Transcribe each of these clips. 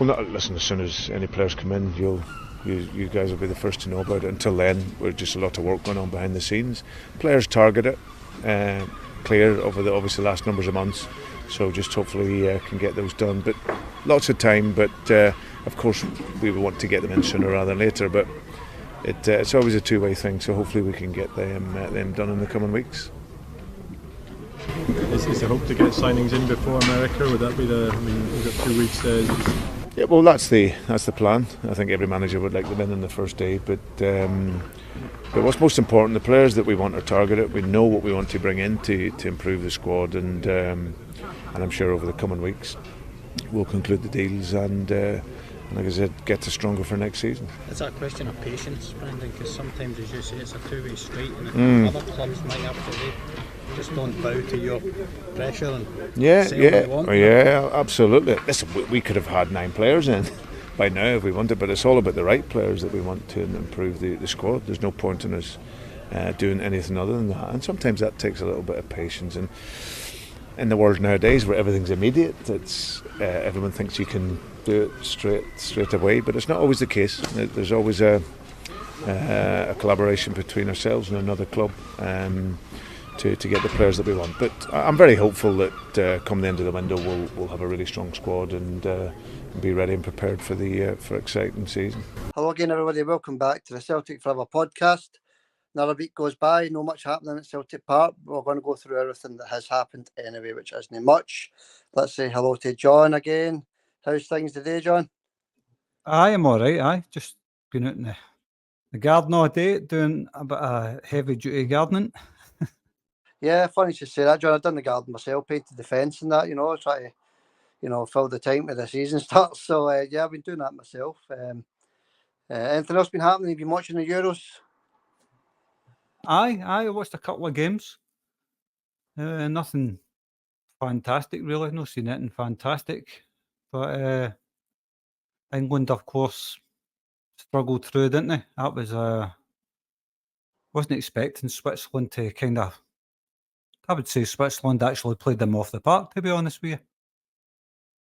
Well, listen, as soon as any players come in, you guys will be the first to know about it. Until then, we're just a lot of work going on behind the scenes. Players target it, clear over the obviously last numbers of months. So just hopefully can get those done. But lots of time. But of course, we want to get them in sooner rather than later. But it's always a two-way thing. So hopefully we can get them done in the coming weeks. Is the hope to get signings in before America? Would that be we've got 2 weeks there? Yeah, well, that's the plan. I think every manager would like them in on the first day, but what's most important, the players that we want are targeted. We know what we want to bring in to improve the squad, and I'm sure over the coming weeks we'll conclude the deals and like I said, get us stronger for next season. It's a question of patience, Brendan, because sometimes, as you say, it's a two-way street, and other clubs might absolutely just don't bow to your pressure and say what they want. Yeah, absolutely. Listen, we could have had 9 players in by now if we wanted, but it's all about the right players that we want to improve the squad. There's no point in us doing anything other than that, and sometimes that takes a little bit of patience. And in the world nowadays where everything's immediate, it's everyone thinks you can do it straight away, but it's not always the case. There's always a collaboration between ourselves and another club to get the players that we want. But I'm very hopeful that come the end of the window we'll have a really strong squad and be ready and prepared for for exciting season. Hello again, everybody. Welcome back to the Celtic Forever podcast. Another week goes by, no much happening at Celtic Park. We're going to go through everything that has happened anyway, which isn't much. Let's say hello to John again. How's things today, John? I am all right. Just been out in the garden all day, doing a bit of heavy duty gardening. Yeah, funny to say that, John. I've done the garden myself, painted the fence and that, try to, fill the time till the season starts. So, yeah, I've been doing that myself. Anything else been happening? Have you been watching the Euros? I watched a couple of games. Nothing fantastic, really. No seen anything fantastic. But England, of course, struggled through, didn't they? That was wasn't expecting Switzerland to kind of. I would say Switzerland actually played them off the park, to be honest with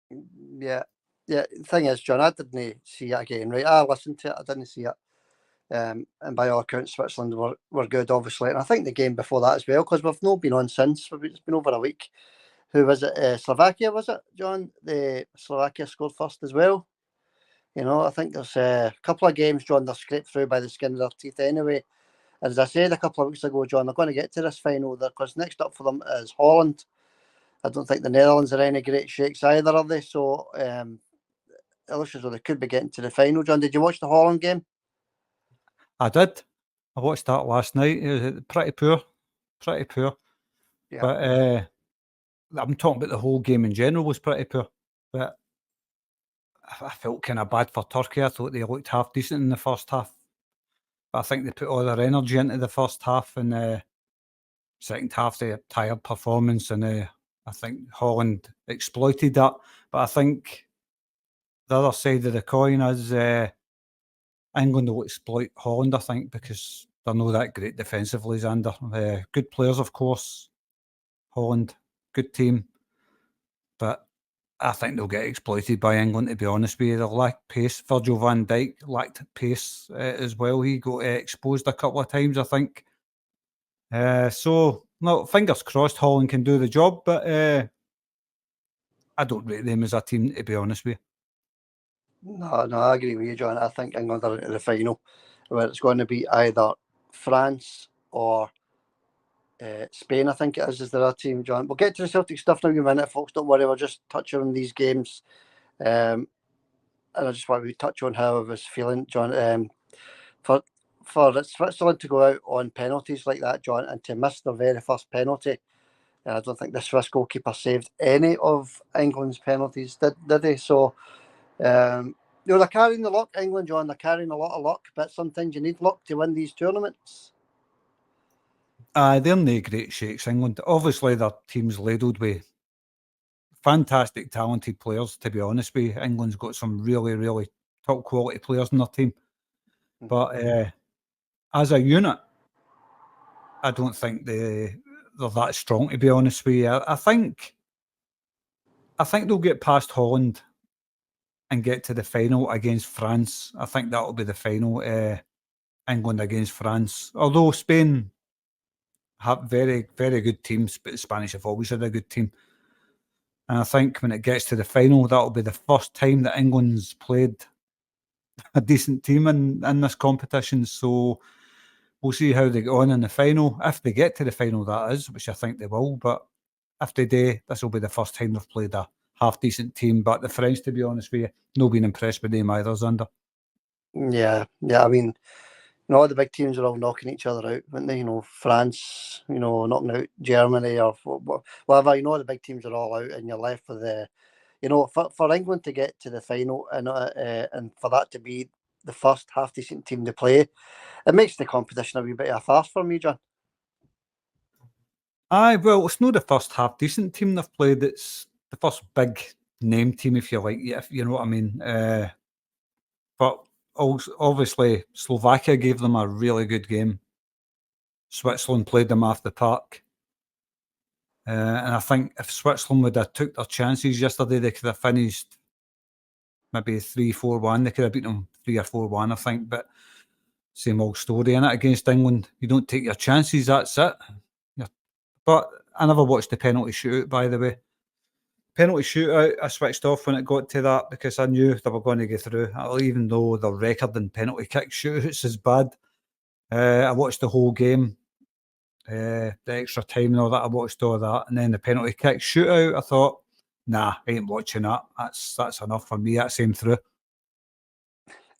you. Yeah. The thing is, John, I didn't see it again, right? I listened to it, I didn't see it. And by all accounts, Switzerland were good, obviously. And I think the game before that as well, because we've not been on since. It's been over a week. Who was it? Slovakia, was it, John? Slovakia scored first as well. I think there's a couple of games, John, they're scraped through by the skin of their teeth anyway. And as I said a couple of weeks ago, John, they're going to get to this final because next up for them is Holland. I don't think the Netherlands are any great shakes either, are they? So it looks as though they could be getting to the final. John, did you watch the Holland game? I did. I watched that last night. It was pretty poor. Yeah. But I'm talking about the whole game in general was pretty poor. But I felt kind of bad for Turkey. I thought they looked half decent in the first half. But I think they put all their energy into the first half, and second half they had tired performance, and I think Holland exploited that. But I think the other side of the coin is England will exploit Holland, I think, because they're not that great defensively, Xander. Good players, of course. Holland, good team. But I think they'll get exploited by England, to be honest with you. They'll lack pace. Virgil van Dijk lacked pace as well. He got exposed a couple of times, I think. So, no, fingers crossed Holland can do the job, but I don't rate them as a team, to be honest with you. No, I agree with you, John. I think England are into the final, where it's going to be either France or Spain, I think it is their team, John. We'll get to the Celtic stuff now in a minute, folks. Don't worry, we're just touching on these games. And I just want to touch on how I was feeling, John. For Switzerland to go out on penalties like that, John, and to miss their very first penalty, I don't think the Swiss goalkeeper saved any of England's penalties, did they? So, they're carrying the luck, England, John. They're carrying a lot of luck, but sometimes you need luck to win these tournaments. they're no great shakes, England. Obviously, their team's ladled with fantastic, talented players, to be honest with you. England's got some really, really top quality players in their team. But as a unit, I don't think they're that strong, to be honest with you. I think they'll get past Holland and get to the final against France. I think that will be the final. England against France. Although Spain have very, very good teams, but the Spanish have always had a good team. And I think when it gets to the final, that'll be the first time that England's played a decent team in this competition. So we'll see how they get on in the final. If they get to the final, that is, which I think they will. But if they do, this will be the first time they've played a half-decent team. But the French, to be honest with you, no been impressed with them either, Xander. Yeah. I mean, all the big teams are all knocking each other out, weren't they? France, knocking out Germany or whatever. The big teams are all out, and you're left with the, for England to get to the final and for that to be the first half-decent team to play, it makes the competition a wee bit of a farce for me, John. Aye, well, it's not the first half-decent team they've played. It's the first big name team, if you like, if you know what I mean. But obviously, Slovakia gave them a really good game. Switzerland played them off the park. And I think if Switzerland would have took their chances yesterday, they could have finished maybe 3-4-1. They could have beaten them 3 or 4-1, I think. But same old story in it against England. You don't take your chances, that's it. But I never watched the penalty shootout, by the way. Penalty shootout, I switched off when it got to that because I knew they were going to get through. Even though the record in penalty kick shootouts is bad. I watched the whole game. The extra time and all that, I watched all that. And then the penalty kick shootout, I thought, nah, I ain't watching that. That's enough for me. That came through.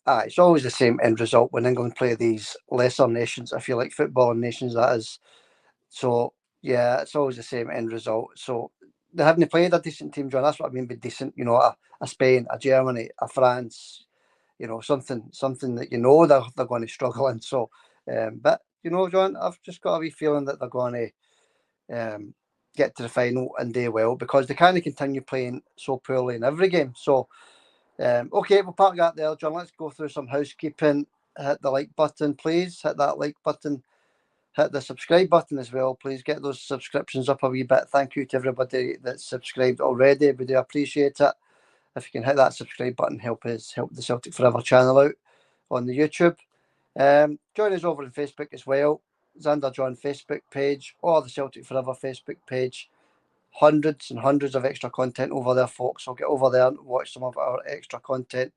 It's always the same end result when England play these lesser nations. I feel like footballing nations, that is. So, yeah, it's always the same end result. So, they haven't played a decent team, John. That's what I mean by decent. A Spain, a Germany, a France. Something that they're going to struggle in. So, but John, I've just got a wee feeling that they're going to get to the final and do well because they can't continue playing so poorly in every game. So, okay, we'll park that there, John. Let's go through some housekeeping. Hit the like button, please. Hit that like button. Hit the subscribe button as well. Please get those subscriptions up a wee bit. Thank you to everybody that's subscribed already. We do appreciate it. If you can hit that subscribe button, help the Celtic Forever channel out on the YouTube. Join us over on Facebook as well. Xander John Facebook page or the Celtic Forever Facebook page. Hundreds and hundreds of extra content over there, folks. So get over there and watch some of our extra content.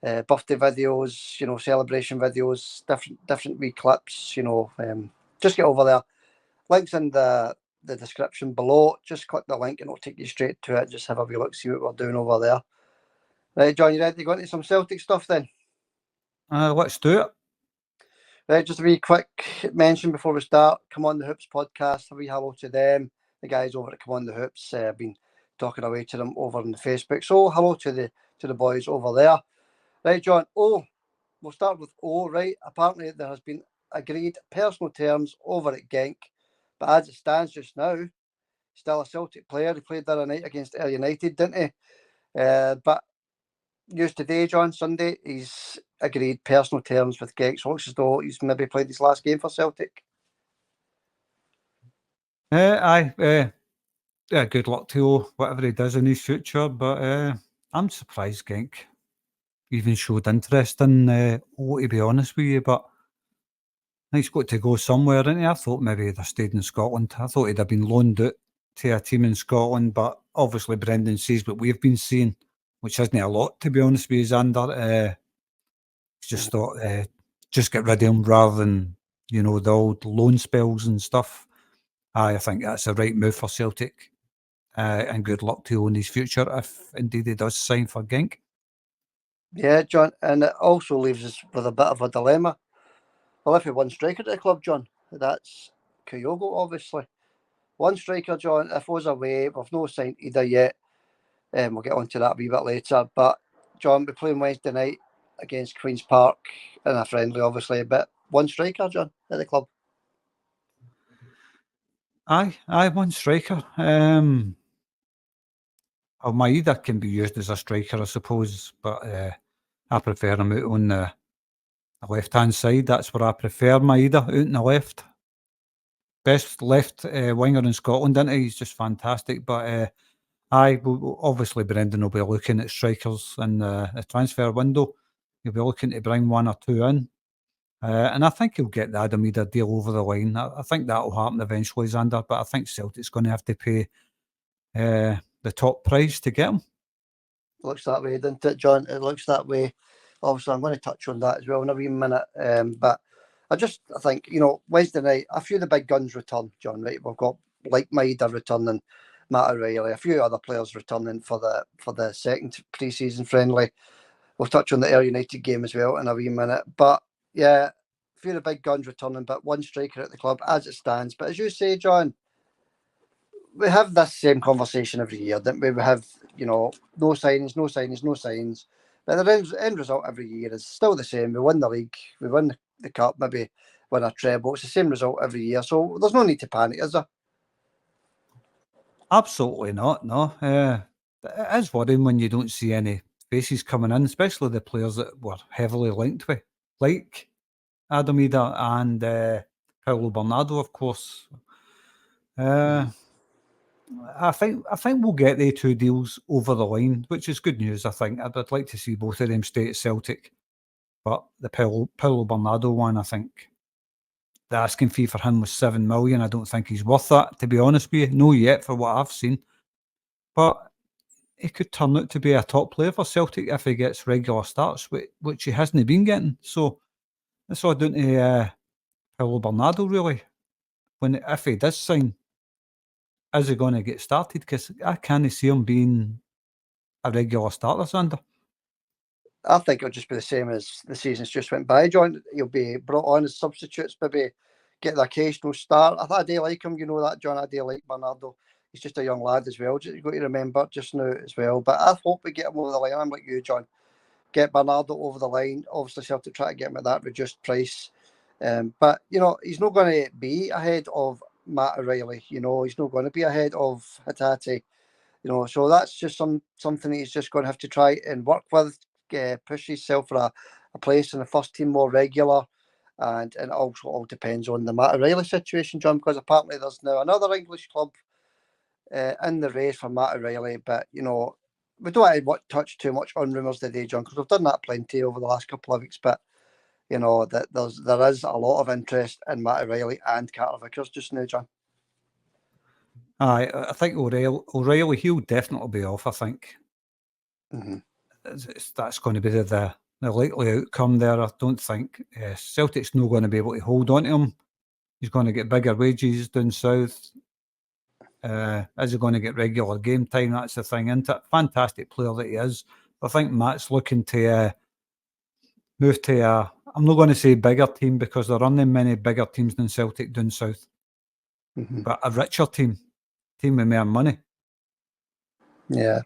Birthday videos, celebration videos, different wee clips, just get over there. Links in the description below. Just click the link and it'll take you straight to it. Just have a wee look, see what we're doing over there. Right, John, you ready to go into some Celtic stuff then? Let's do it. Right, just a wee quick mention before we start. Come on the Hoops podcast. A wee hello to them. The guys over at Come on the Hoops. I've been talking away to them over on the Facebook. So hello to the boys over there. Right, John. We'll start with right. Apparently there has been agreed personal terms over at Genk, but as it stands just now, still a Celtic player. He played the other night against Ayr United, didn't he? But news today, John, Sunday, he's agreed personal terms with Genk. So it looks as though he's maybe played his last game for Celtic. Good luck to whatever he does in his future. But I'm surprised Genk even showed interest in to be honest with you. But he's got to go somewhere, isn't he? I thought maybe he'd have stayed in Scotland. I thought he'd have been loaned out to a team in Scotland. But obviously Brendan sees what we've been seeing, which isn't a lot, to be honest with you, Xander. Just thought, just get rid of him rather than, the old loan spells and stuff. I think that's the right move for Celtic. And good luck to him in his future if indeed he does sign for Genk. Yeah, John, and it also leaves us with a bit of a dilemma. Well, if we one striker at the club, John, that's Kyogo, obviously. One striker, John, if was away, we've no signed either yet. We'll get onto that a wee bit later. But, John, we're playing Wednesday night against Queen's Park in a friendly, obviously, but one striker, John, at the club. Aye, one striker. Maeda can be used as a striker, I suppose, but I prefer him out on the left-hand side. That's where I prefer Maeda, out on the left. Best left winger in Scotland, isn't he? He's just fantastic. But Aye, well, obviously Brendan will be looking at strikers in the transfer window. He'll be looking to bring one or two in. And I think he'll get the Adam Eder deal over the line. I think that'll happen eventually, Xander, but I think Celtic's going to have to pay the top price to get him. Looks that way, doesn't it, John? It looks that way. Obviously, I'm going to touch on that as well in a wee minute. But I think, Wednesday night, a few of the big guns return, John, right? We've got Maida returning, Matt O'Reilly, a few other players returning for the second pre-season friendly. We'll touch on the Ayr United game as well in a wee minute. But yeah, a few of the big guns returning, but one striker at the club as it stands. But as you say, John, we have this same conversation every year, don't we? We have, no signings, no signings, no signs. But the end result every year is still the same. We win the league, we win the cup, maybe win a treble. It's the same result every year. So there's no need to panic, is there? Absolutely not, no. It is worrying when you don't see any faces coming in, especially the players that were heavily linked with, like Adam Eder and Paulo Bernardo, of course. I think we'll get the two deals over the line, which is good news. I think I'd like to see both of them stay at Celtic, but the Paulo Bernardo one, I think the asking fee for him was 7 million. I don't think he's worth that, to be honest with you. No, yet for what I've seen, but he could turn out to be a top player for Celtic if he gets regular starts, which he hasn't been getting. So that's all down to Paulo Bernardo, really. If he does sign, is he going to get started? Because I can't see him being a regular starter, Sander. I think it'll just be the same as the season's just went by, John. He'll be brought on as substitutes, maybe get the occasional start. I do like him, you know that, John. I do like Bernardo. He's just a young lad as well. You've got to remember just now as well. But I hope we get him over the line. I'm like you, John. Get Bernardo over the line. Obviously, Celtic try to get him at that reduced price. But, he's not going to be ahead of Matt O'Reilly. He's not going to be ahead of Hatate. So that's just something he's just going to have to try and work with, push himself for a place in the first team more regular. And it also all depends on the Matt O'Reilly situation, John, because apparently there's now another English club in the race for Matt O'Reilly. But, we don't want to touch too much on rumours today, John, because we've done that plenty over the last couple of weeks. But, that there is a lot of interest in Matt O'Reilly and Carter Vickers just now, John. I think O'Reilly, he'll definitely be off, I think. Mm-hmm. That's going to be the likely outcome there. I don't think Celtic's not going to be able to hold on to him. He's going to get bigger wages down south. Is he going to get regular game time? That's the thing, isn't it? Fantastic player that he is. I think Matt's looking to move to I'm not going to say bigger team because there aren't many bigger teams than Celtic down south. Mm-hmm. But a richer team with more money. Yeah.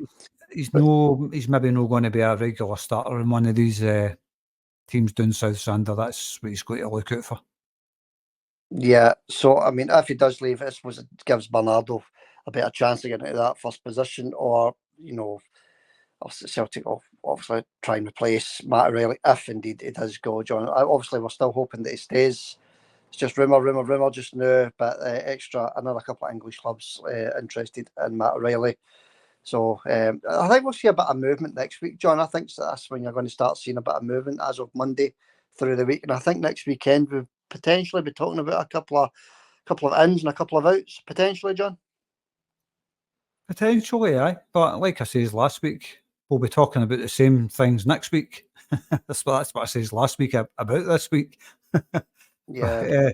He's maybe not going to be a regular starter in one of these teams down south, Sander. That's what he's going to look out for. Yeah, so I mean, if he does leave, I suppose it gives Bernardo a better chance to get into that first position, or Celtic will obviously try and replace Matt O'Reilly if indeed he does go, John. Obviously, we're still hoping that he stays. It's just rumour just now, but another couple of English clubs interested in Matt O'Reilly. So I think we'll see a bit of movement next week, John. I think that's when you're going to start seeing a bit of movement as of Monday through the week, and I think next weekend we'll potentially be talking about a couple of ins and a couple of outs, potentially, John. Potentially, aye. But like I said last week, we'll be talking about the same things next week. That's what I said last week about this week. Yeah.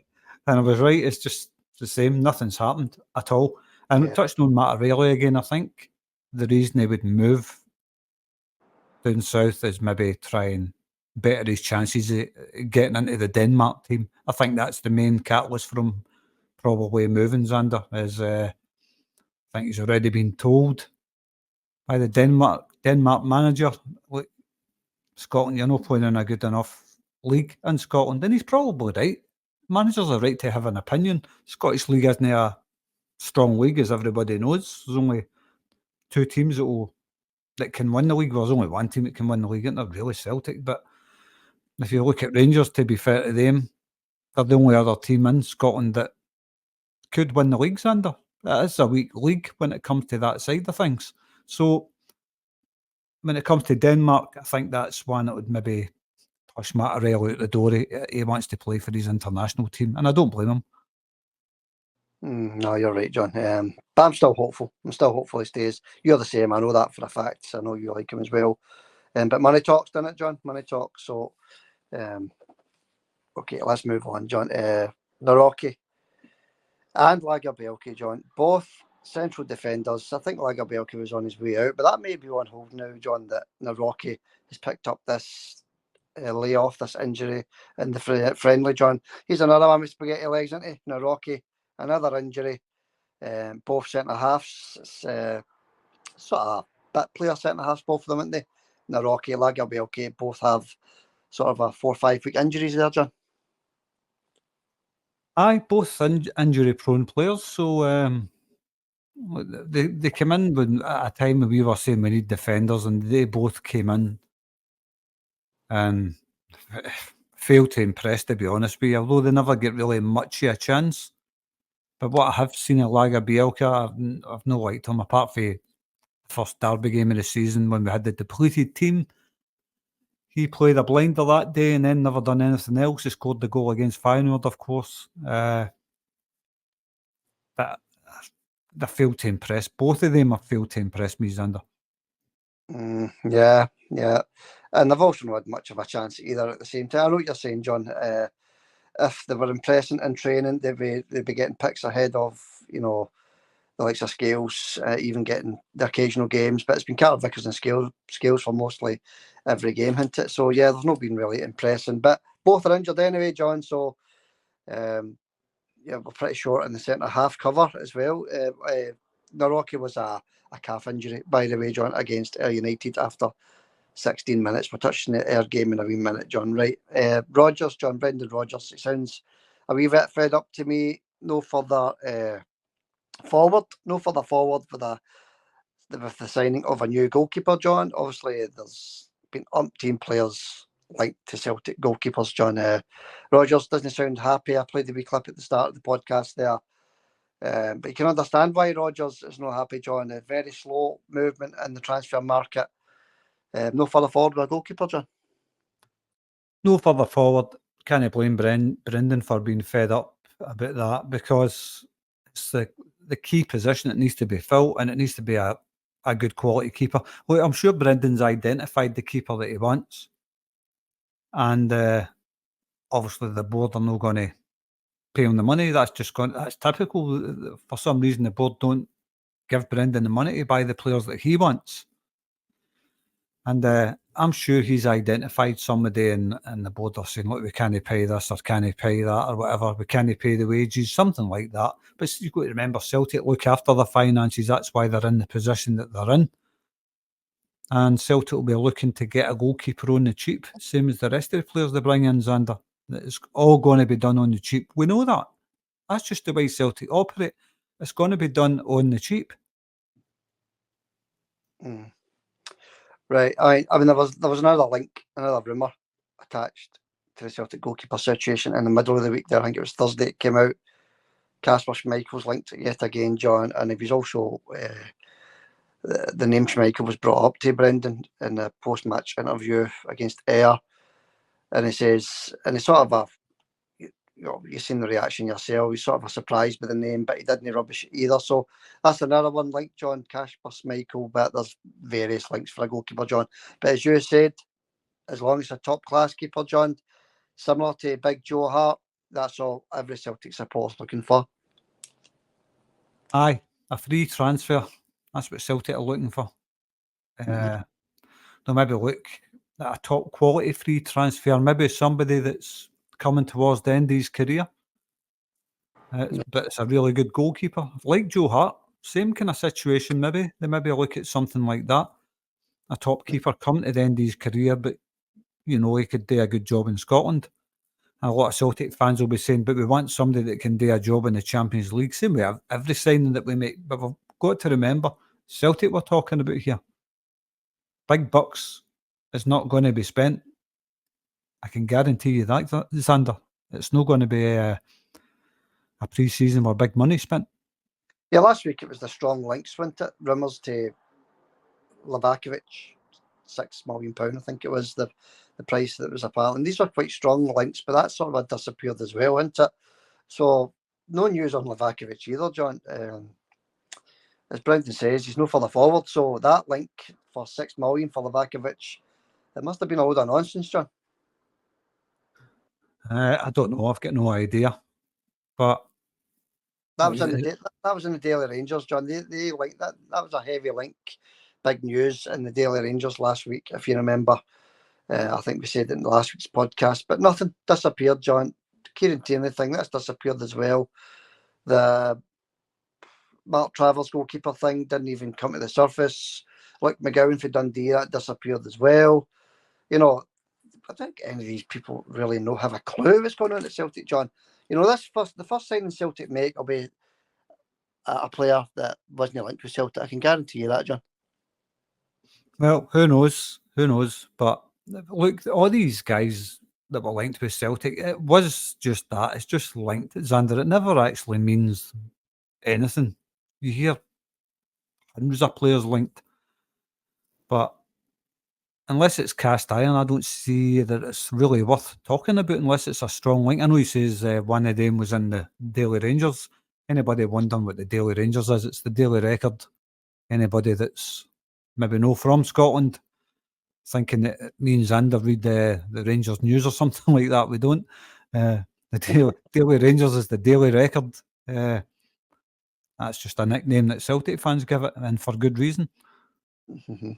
And I was right. It's just the same. Nothing's happened at all. And touching on Matt O'Reilly again, I think the reason he would move down south is maybe try and better his chances of getting into the Denmark team. I think that's the main catalyst for him probably moving, Xander, is I think he's already been told by the Denmark manager, look, Scotland, you're not playing in a good enough league in Scotland. And he's probably right. Managers are right to have an opinion. Scottish League isn't a strong league, as everybody knows. There's only two teams that can win the league. Well, there's only one team that can win the league, and they're really Celtic. But if you look at Rangers, to be fair to them, they're the only other team in Scotland that could win the league, Xander. It's a weak league when it comes to that side of things. So when it comes to Denmark, I think that's one that would maybe push Mattarella out the door. He wants to play for his international team, and I don't blame him. No, you're right, John. But I'm still hopeful. I'm still hopeful he stays. You're the same. I know that for a fact. I know you like him as well. But money talks, doesn't it, John? Money talks. So, okay, let's move on, John. Naroki and Lagerbielke, John, both central defenders. I think Lagerbielke was on his way out, but that may be on hold now, John, that Naroki has picked up this layoff, this injury in the friendly, John. He's another one with spaghetti legs, isn't he? Naroki, another injury. Both centre halves, sort of bit player centre halves, both of them, aren't they? Naroki, Lagerbielke, both have sort of a 4 or 5 week injuries there, John. Aye, both injury prone players. So they came in at a time when we were saying we need defenders, and they both came in and failed to impress, to be honest with you, although they never get really much of a chance. But what I have seen of Lagerbielke, I've not liked him, apart from the first derby game of the season when we had the depleted team. He played a blinder that day and then never done anything else. He scored the goal against Feyenoord, of course. But they failed to impress. Both of them have failed to impress me, Xander. Yeah. And they've also not had much of a chance either at the same time. I know what you're saying, John. If they were impressing in training, they'd be getting picks ahead of, the likes of Scales, even getting the occasional games. But it's been Carter Vickers and Scales for mostly every game, hasn't it? So, yeah, they've not been really impressing. But both are injured anyway, John. So, we're pretty short in the centre half cover as well. Naroki was a calf injury, by the way, John, against United after 16 minutes. We're touching the Air game in a wee minute, John. Right. Rodgers, John, Brendan Rodgers. It sounds a wee bit fed up to me. No further forward with the signing of a new goalkeeper, John. Obviously, there's been umpteen players linked to Celtic goalkeepers, John. Rodgers doesn't sound happy. I played the wee clip at the start of the podcast there. But you can understand why Rodgers is not happy, John. A very slow movement in the transfer market. No further forward with a goalkeeper, John. No further forward. Can't blame Brendan for being fed up about that, because it's the key position that needs to be filled, and it needs to be a good quality keeper. Look, I'm sure Brendan's identified the keeper that he wants, and obviously the board are not going to pay him the money. That's typical. For some reason, the board don't give Brendan the money to buy the players that he wants. And I'm sure he's identified somebody in the board are saying, look, we can't pay this or can't pay that or whatever. We can't pay the wages, something like that. But you've got to remember, Celtic look after their finances. That's why they're in the position that they're in. And Celtic will be looking to get a goalkeeper on the cheap, same as the rest of the players they bring in, Xander. It's all going to be done on the cheap. We know that. That's just the way Celtic operate. It's going to be done on the cheap. Right. I mean, there was another link, another rumour attached to the Celtic goalkeeper situation in the middle of the week there. I think it was Thursday it came out. Kasper Schmeichel's linked it yet again, John, and he was also the name Schmeichel was brought up to Brendan in the post-match interview against Ayr, and he says, and he's sort of you've seen the reaction yourself. He's sort of surprised by the name, but he didn't rubbish it either. So that's another one linked, John, Kasper Schmeichel. But there's various links for a goalkeeper, John. But as you said, as long as it's a top-class keeper, John, similar to Big Joe Hart, that's all every Celtic supporter's looking for. Aye, a free transfer. That's what Celtic are looking for. They'll maybe look at a top quality free transfer, maybe somebody that's coming towards the end of his career. But it's a really good goalkeeper. Like Joe Hart, same kind of situation maybe. They maybe look at something like that. A top keeper coming to the end of his career, but he could do a good job in Scotland. And a lot of Celtic fans will be saying, but we want somebody that can do a job in the Champions League. Same way every signing that we make. But we've got to remember, Celtic we're talking about here. Big bucks is not going to be spent. I can guarantee you that, Xander. It's not going to be a pre-season where big money spent. Yeah, last week it was the strong links, wasn't it? Rumours to Livakovic, £6 million, I think it was the price that was apparent. And these were quite strong links, but that sort of disappeared as well, isn't it? So no news on Livakovic either, John. As Brendan says, he's no further forward. So that link for £6 million for Livakovic, it must have been a load of nonsense, John. I don't know. I've got no idea. But that was in the Daily Rangers, John. They linked that. That was a heavy link, big news in the Daily Rangers last week, if you remember. I think we said it in last week's podcast, but nothing disappeared, John. Kieran Tierney thing, that's disappeared as well. The Mark Travers goalkeeper thing didn't even come to the surface. Like McGowan for Dundee, that disappeared as well. You know, I think any of these people really have a clue what's going on at Celtic, John. You know, the first signing Celtic make will be a player that wasn't linked with Celtic. I can guarantee you that, John. Well, who knows? Who knows? But look, all these guys that were linked with Celtic, it was just that. It's just linked, Xander. It never actually means anything. You hear hundreds of players linked, but unless it's cast iron, I don't see that it's really worth talking about unless it's a strong link. I know he says one of them was in the Daily Rangers. Anybody wondering what the Daily Rangers is? It's the Daily Record. Anybody that's maybe no from Scotland thinking that it means Xander read the Rangers news or something like that. We don't. The Daily Rangers is the Daily Record. That's just a nickname that Celtic fans give it, and for good reason. Mm-hmm.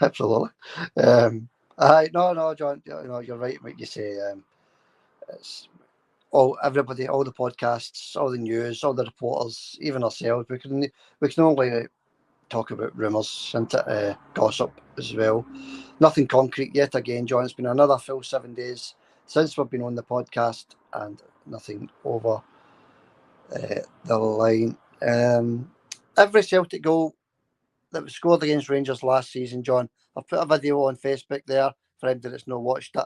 Absolutely. No, John. You're right. What you say. It's everybody, all the podcasts, all the news, all the reporters, even ourselves. We can only talk about rumours and gossip as well. Nothing concrete yet. Again, John. It's been another full 7 days since we've been on the podcast, and nothing over the line. Every Celtic goal that was scored against Rangers last season, John, I've put a video on Facebook there for anybody that's not watched it.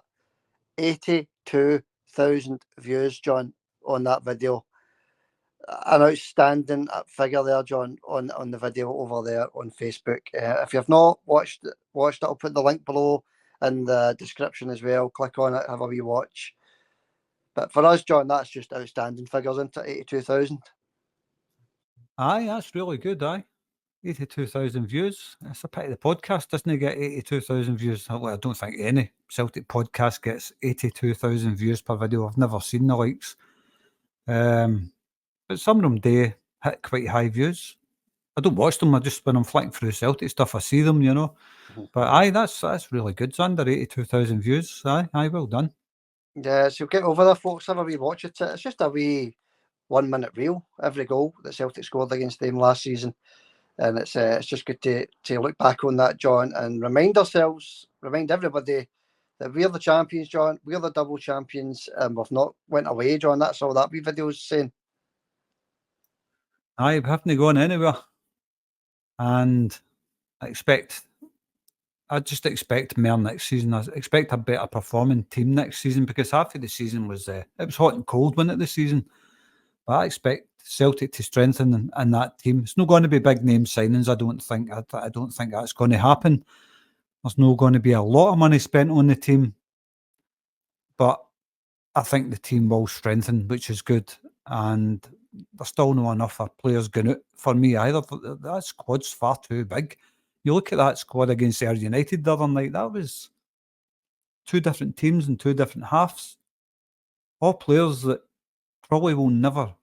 82,000 views, John, on that video. An outstanding figure there, John, on the video over there on Facebook. If you've not watched it, I'll put the link below in the description as well. Click on it, have a wee watch. But for us, John, that's just outstanding figures, isn't it? 82,000. Aye, that's really good, aye. 82,000 views. It's a pity the podcast doesn't get 82,000 views. Well, I don't think any Celtic podcast gets 82,000 views per video. I've never seen the likes. But some of them do hit quite high views. I don't watch them. I just, when I'm flicking through Celtic stuff, I see them, you know. But aye, that's really good. It's under 82,000 views. Aye, well done. Yeah, so get over there, folks. Have a wee watch it. It's just a wee 1 minute reel, every goal that Celtic scored against them last season. And it's just good to look back on that, John, and remind everybody that we're the champions, John. We're the double champions, and we've not went away, John. That's all that wee video's saying. Aye, we haven't gone anywhere. And I just expect more next season. I expect a better performing team next season, because half of the season was it was hot and cold, wasn't it, this season? But I expect Celtic to strengthen in that team. It's not going to be big name signings, I don't think. I don't think that's going to happen. There's not going to be a lot of money spent on the team. But I think the team will strengthen, which is good. And there's still not enough players going out for me either. That squad's far too big. You look at that squad against Ayr United the other night, that was two different teams and two different halves. All players that probably will never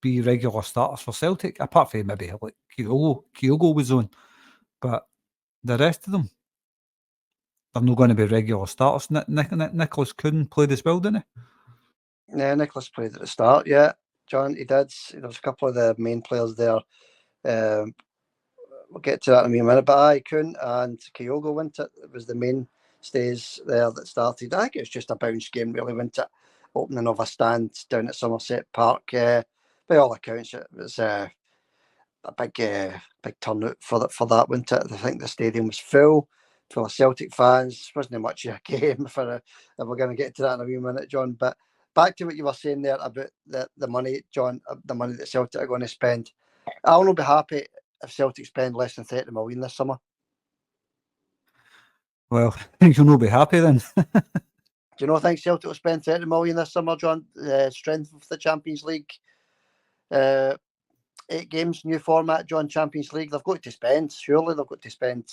be regular starters for Celtic, apart from maybe like Kyogo was on. But the rest of them, they're not going to be regular starters. Nicholas Kuhn played as well, didn't he? Yeah, Nicholas played at the start, yeah. John, he did. There's a couple of the main players there. We'll get to that in a minute. But aye, Kuhn and Kyogo went it. It was the mainstays there that started. I think it was just a bounce game, really, went it. Opening of a stand down at Somerset Park. By all accounts, it was a big turnout for that, wasn't it? I think the stadium was full of Celtic fans. Wasn't much of a game if we're going to get to that in a wee minute, John. But back to what you were saying there about the money, John, the money that Celtic are going to spend. I'll not be happy if Celtic spend less than 30 million this summer. Well, you'll not be happy then. Do you not think Celtic will spend 30 million this summer, John? Strength of the Champions League. 8 games, new format, John, Champions League. They've got to spend, surely they've got to spend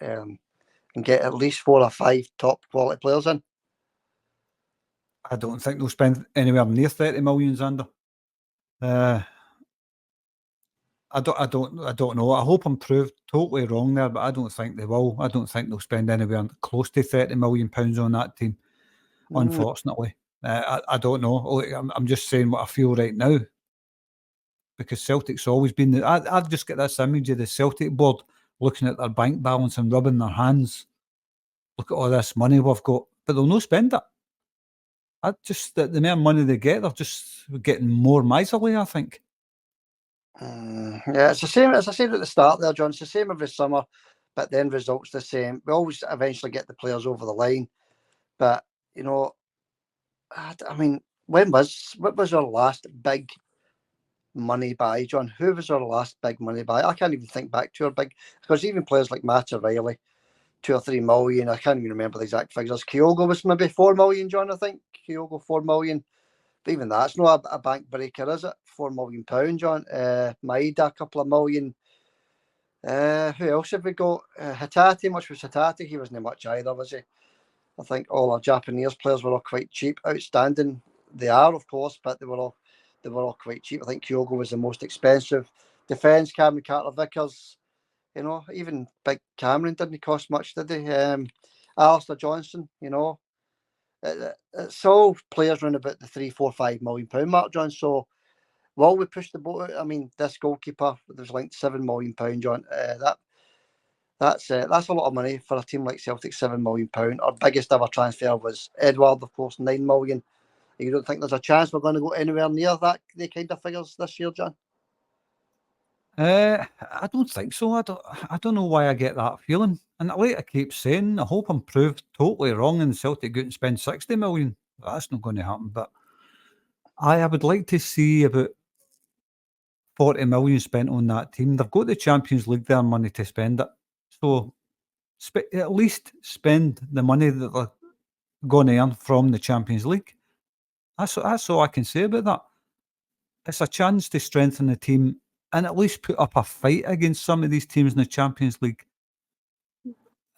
and get at least 4 or 5 top quality players in. I don't think they'll spend anywhere near 30 million, Xander. I don't know. I hope I'm proved totally wrong there, but I don't think they will. I don't think they'll spend anywhere close to £30 million on that team. Unfortunately, I don't know. I'm just saying what I feel right now, because Celtic's always been. I've just got this image of the Celtic board looking at their bank balance and rubbing their hands. Look at all this money we've got, but they'll not spend it. The more money they get, they're just getting more miserly, I think. Yeah, it's the same as I said at the start there, John. It's the same every summer, but then results the same. We always eventually get the players over the line, but you know, I mean, what was our last big money buy, John? Who was our last big money buy? I can't even think back to our big, because even players like Matt O'Reilly, 2 or 3 million. I can't even remember the exact figures. Kyogo was maybe 4 million, John. I think Kyogo 4 million. But even that's not a bank breaker, is it? £4 million, John. Maeda, a couple of million. Who else have we got? Hatate, much was Hatate? He wasn't much either, was he? I think all our Japanese players were all quite cheap. Outstanding, they are, of course, but they were all quite cheap. I think Kyogo was the most expensive. Defence, Cameron Carter-Vickers. You know, even Big Cameron didn't cost much, did he? Alistair Johnson, you know. It's all players around about the £3, £4, £5 million mark, John. So while we push the boat out, I mean, this goalkeeper, there's like £7 million, John. That's a lot of money for a team like Celtic. £7 million. Our biggest ever transfer was Edward, of course, £9 million. You don't think there's a chance we're going to go anywhere near that, the kind of figures this year, John? I don't think so. I don't know why I get that feeling. And like I keep saying, I hope I'm proved totally wrong and Celtic go and spend 60 million. That's not going to happen. But I would like to see about 40 million spent on that team. They've got the Champions League, their money to spend it. So at least spend the money that they're going to earn from the Champions League. That's all I can say about that. It's a chance to strengthen the team and at least put up a fight against some of these teams in the Champions League.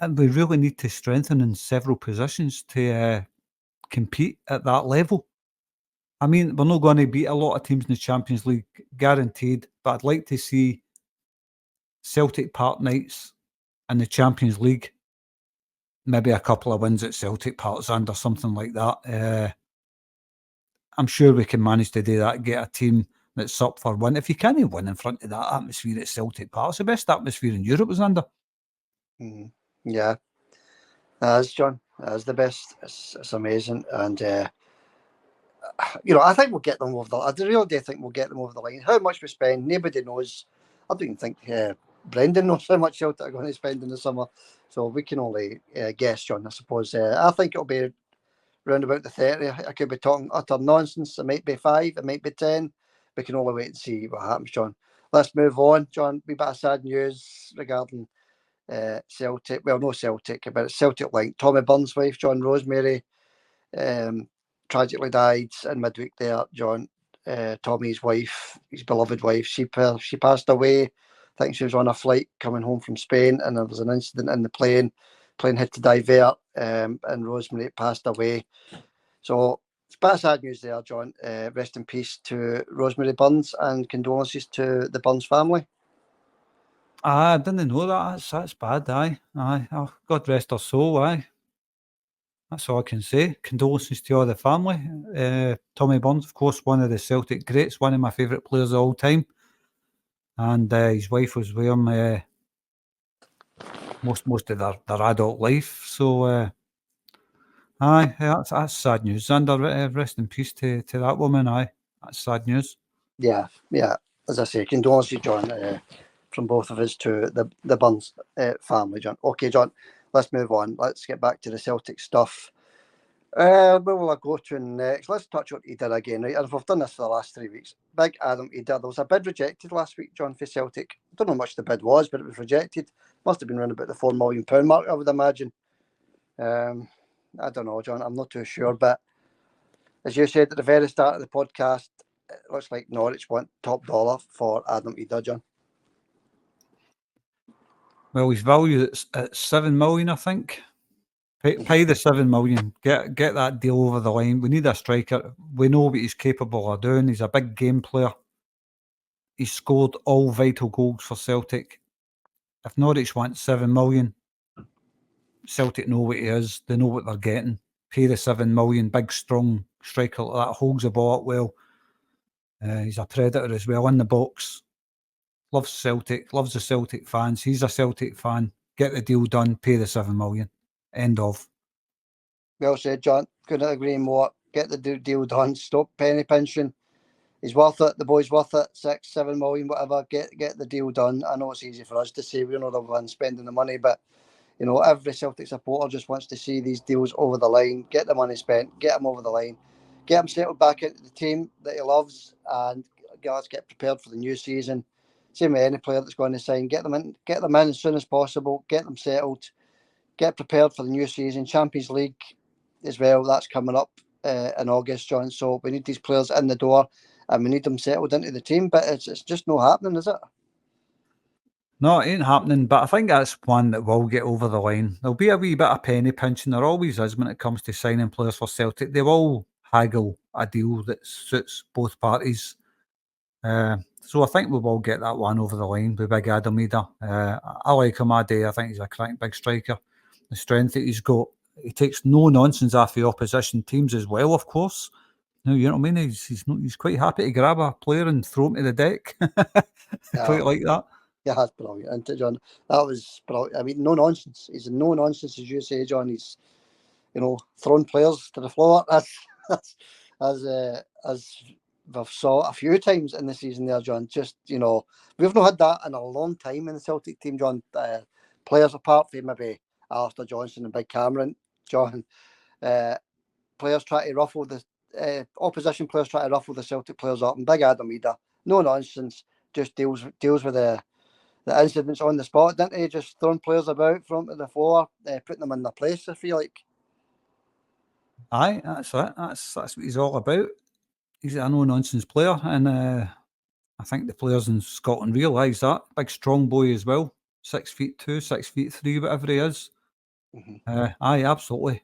And we really need to strengthen in several positions to compete at that level. I mean, we're not going to beat a lot of teams in the Champions League, guaranteed, but I'd like to see Celtic Park nights in the Champions League, maybe a couple of wins at Celtic Park or something like that. I'm sure we can manage to do that, get a team that's up for win. If you can't win in front of that atmosphere at Celtic Park, it's the best atmosphere in Europe, Xander. Yeah, as John, as the best. It's amazing, and you know, I think we'll get them over the. I really do think we'll get them over the line. How much we spend, nobody knows. I don't even think Brendan knows how much Celtic are going to spend in the summer, so we can only guess, John. I suppose. I think it'll be around about the 30. I could be talking utter nonsense. It might be 5. It might be 10. We can only wait and see what happens, John. Let's move on, John. We bit of sad news regarding Celtic. Well, no Celtic, but it's Celtic linked. Tommy Burns' wife, John Rosemary, tragically died in midweek there, John. Tommy's wife, his beloved wife, she passed away. I think she was on a flight coming home from Spain, and there was an incident in the plane. Plane had to divert, and Rosemary passed away. So it's a bit of sad news there, John. Rest in peace to Rosemary Burns, and condolences to the Burns family. I didn't know that. That's bad, aye. Oh, God rest her soul, aye. That's all I can say. Condolences to all the family. Tommy Burns, of course, one of the Celtic greats, one of my favourite players of all time. And his wife was with him most of their adult life. So, aye, that's sad news. Xander, rest in peace to that woman, aye. That's sad news. Yeah. As I say, condolences, John, from both of us to the Burns family, John. Okay, John, let's move on. Let's get back to the Celtic stuff. Where will I go to next? Let's touch on Eder again, right? And we've done this for the last 3 weeks. Big Adam Eder. There was a bid rejected last week, John, for Celtic. I don't know how much the bid was, but it was rejected. Must have been around about the £4 million mark, I would imagine. I don't know, John. I'm not too sure. But as you said at the very start of the podcast, it looks like Norwich want top dollar for Adam Eder, John. Well, he's valued at $7 million, I think. Pay the $7 million. Get that deal over the line. We need a striker. We know what he's capable of doing. He's a big game player. He's scored all vital goals for Celtic. If Norwich want $7 million, Celtic know what he is. They know what they're getting. Pay the $7 million. Big, strong striker like that. Holds the ball up well. He's a predator as well in the box. Loves Celtic. Loves the Celtic fans. He's a Celtic fan. Get the deal done. Pay the $7 million. End of. Well said, John. Couldn't agree more. Get the deal done. Stop penny pinching. He's worth it. The boy's worth it. 6-7 million, whatever. Get the deal done. I know it's easy for us to say. We're not the ones spending the money, but you know, every Celtic supporter just wants to see these deals over the line. Get the money spent. Get him over the line. Get him settled back into the team that he loves, and let's get prepared for the new season. Same with any player that's going to sign. Get them in as soon as possible. Get them settled. Get prepared for the new season. Champions League as well. That's coming up in August, John. So we need these players in the door, and we need them settled into the team. But it's just not happening, is it? No, it ain't happening, but I think that's one that will get over the line. There'll be a wee bit of penny pinching. There always is when it comes to signing players for Celtic. They will haggle a deal that suits both parties. So I think we will get that one over the line with big Adam Eder. I like him all day. I think he's a crank big striker. The strength that he's got. He takes no nonsense off the opposition teams as well, of course. No, you know what I mean? He's quite happy to grab a player and throw him to the deck. Quite like that. Yeah, that's brilliant, isn't it, John? That was brilliant. I mean, no nonsense. He's no nonsense, as you say, John. He's, throwing players to the floor. That's as we've saw a few times in the season there, John. Just, we've not had that in a long time in the Celtic team, John. Players apart from maybe Alistair Johnson and Big Cameron, John. Players try to ruffle the opposition players try to ruffle the Celtic players up, and Big Adam Eder, no nonsense, just deals with the incidents on the spot, didn't he? Just throwing players about from the floor, putting them in their place, I feel like. Aye, that's it. That's what he's all about. He's a no-nonsense player, and I think the players in Scotland realise that. Big strong boy as well. 6'2", 6'3", whatever he is. Mm-hmm. Aye, absolutely.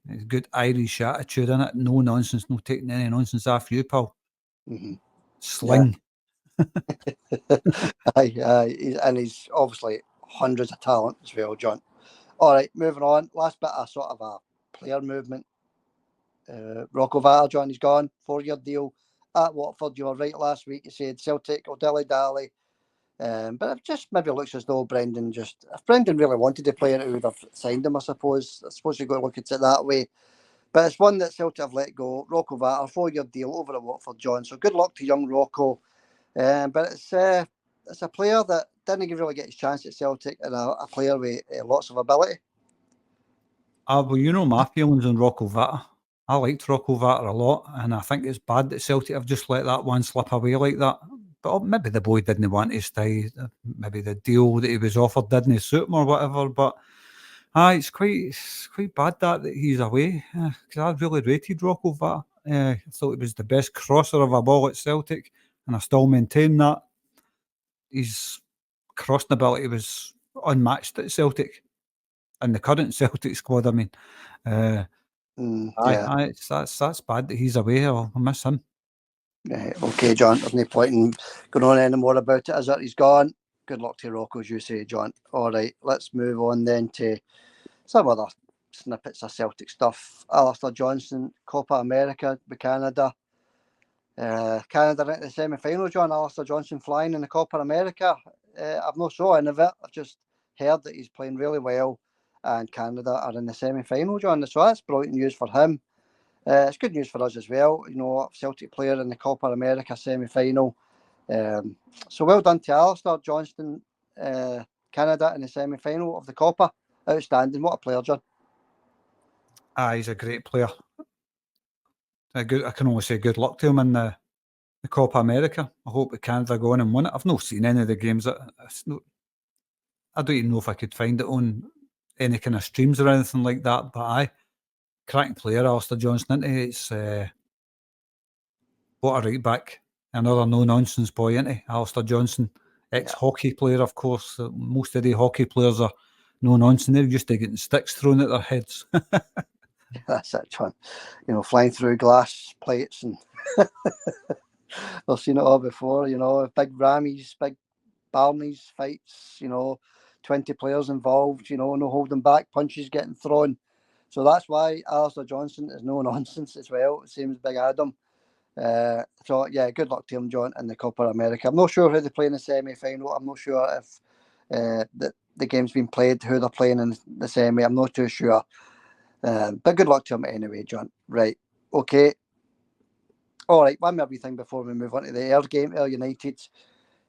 It's good Irish attitude in it. No nonsense, no taking any nonsense off you, pal. Mm-hmm. Sling. Yeah. Aye, and he's obviously hundreds of talent as well, John. All right, moving on. Last bit of sort of a player movement. Rocco Vata, John, he's gone. 4-year deal at Watford. You were right last week. You said Celtic or dilly-dally. But it just maybe looks as though if Brendan really wanted to play it, he would have signed him, I suppose. I suppose you've got to look at it that way. But it's one that Celtic have let go. Rocco Vata, 4-year deal over at Watford, John. So good luck to young Rocco. But it's a player that didn't really get his chance at Celtic, and a player with lots of ability. Well, my feelings on Rocco Vata. I liked Rocco Vata a lot, and I think it's bad that Celtic have just let that one slip away like that. But maybe the boy didn't want to stay. Maybe the deal that he was offered didn't suit him or whatever. But it's quite bad that he's away, because I really rated Rocco Vata. I thought he was the best crosser of a ball at Celtic, and I still maintain that. His crossing ability was unmatched at Celtic, in the current Celtic squad. I mean, that's bad that he's away. I'll miss him. Okay, John. There's no point in going on any more about it. As that he's gone. Good luck to Rocco, as you say, John. All right, let's move on then to some other snippets of Celtic stuff. Alistair Johnson, Copa America with Canada. Canada into the semi-final, John. Alistair Johnson flying in the Copa America. I've not saw any of it. I've just heard that he's playing really well, and Canada are in the semi-final, John. So that's brilliant news for him. It's good news for us as well. Celtic player in the Copa America semi-final. So well done to Alistair Johnson, Canada in the semi-final of the Copa. Outstanding. What a player, John. He's a great player. I can only say good luck to him in the Copa America. I hope Canada go on and win it. I've not seen any of the games. I don't even know if I could find it on any kind of streams or anything like that. But cracking player, Alistair Johnston. It's what a right back. Another no-nonsense boy, isn't he? Alistair Johnson, ex-hockey player, of course. Most of the hockey players are no-nonsense. They're used to getting sticks thrown at their heads. That's it, John. Flying through glass plates, and I've seen it all before. Big rammies, big Barneys fights. 20 players involved. No holding back, punches getting thrown. So that's why Alistair Johnson is no nonsense as well. Same as Big Adam. So yeah, good luck to him, John, in the Copa America. I'm not sure who they play in the semi-final. I'm not sure if the game's been played, who they're playing in the semi. I'm not too sure. But good luck to him anyway, John. Right. Okay. All right. One more thing before we move on to the Ayr game, Ayr United.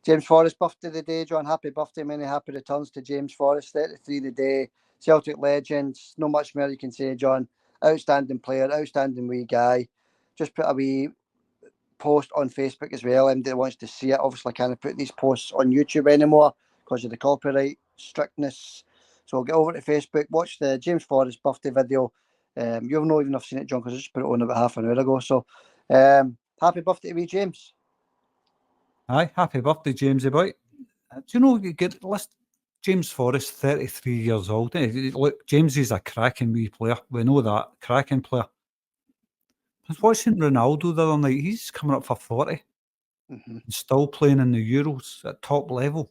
James Forrest birthday the day, John. Happy birthday. Many happy returns to James Forrest. 33 the day. Celtic legends. No much more you can say, John. Outstanding player. Outstanding wee guy. Just put a wee post on Facebook as well. Anybody that wants to see it, obviously I can't put these posts on YouTube anymore because of the copyright strictness. So I'll get over to Facebook, watch the James Forrest birthday video. You'll not even have seen it, John, because I just put it on about half an hour ago. So happy birthday to me, James. Aye, happy birthday, Jamesy boy. Do you know, you get list James Forrest, 33 years old. Look, James is a cracking wee player. We know that. Cracking player. I was watching Ronaldo the other night. He's coming up for 40. Mm-hmm. And still playing in the Euros at top level.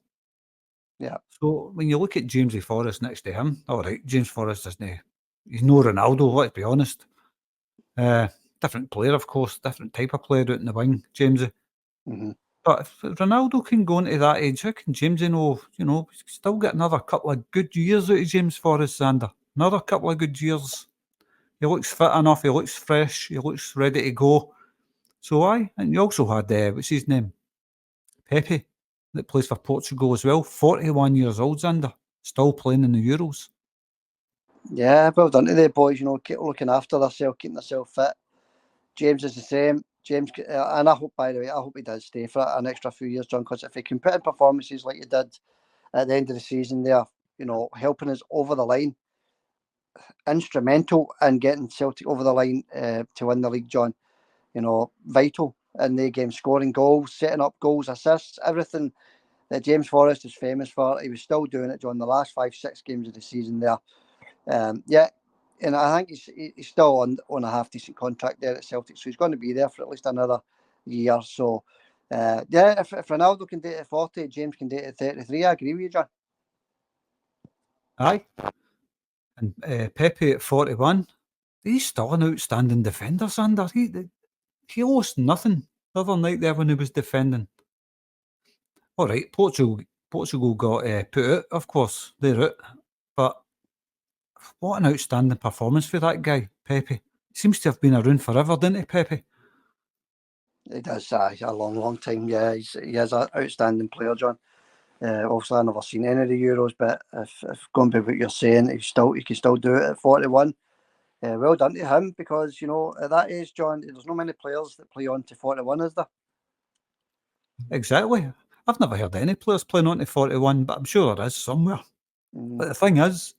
Yeah. So when you look at Jamesy Forrest next to him, all right, James Forrest isn't. He's no Ronaldo, let's be honest. Different player, of course, different type of player out in the wing, Jamesy. Mm-hmm. But if Ronaldo can go into that age, how can Jamesy still get another couple of good years out of James Forrest, Xander? Another couple of good years. He looks fit enough, he looks fresh, he looks ready to go. So and you also had, what's his name? Pepe, that plays for Portugal as well. 41 years old, Xander, still playing in the Euros. Yeah, well done to the boys, keep looking after themselves, keeping themselves fit. James is the same. James, and I hope, by the way, he does stay for an extra few years, John, because if he can put in performances like he did at the end of the season there, helping us over the line, instrumental in getting Celtic over the line to win the league, John. Vital in the game, scoring goals, setting up goals, assists, everything that James Forrest is famous for. He was still doing it, John, the last 5-6 games of the season there. And I think he's still on a half decent contract there at Celtic, so he's going to be there for at least another year. So, if Ronaldo can do it at 40, James can do it at 33. I agree with you, John. Aye. And Pepe at 41, he's still an outstanding defender, Sander. He lost nothing the other night there when he was defending. All right, Portugal got put out, of course, they're out. But what an outstanding performance for that guy, Pepe. He seems to have been around forever, didn't he, Pepe? He does, a long time. Yeah, he is an outstanding player, John. Obviously, I've never seen any of the Euros, but if going by what you're saying, he can still do it at 41. Well done to him, because at that age, John, there's not many players that play on to 41, is there? Exactly. I've never heard any players playing on to 41, but I'm sure there is somewhere. But the thing is,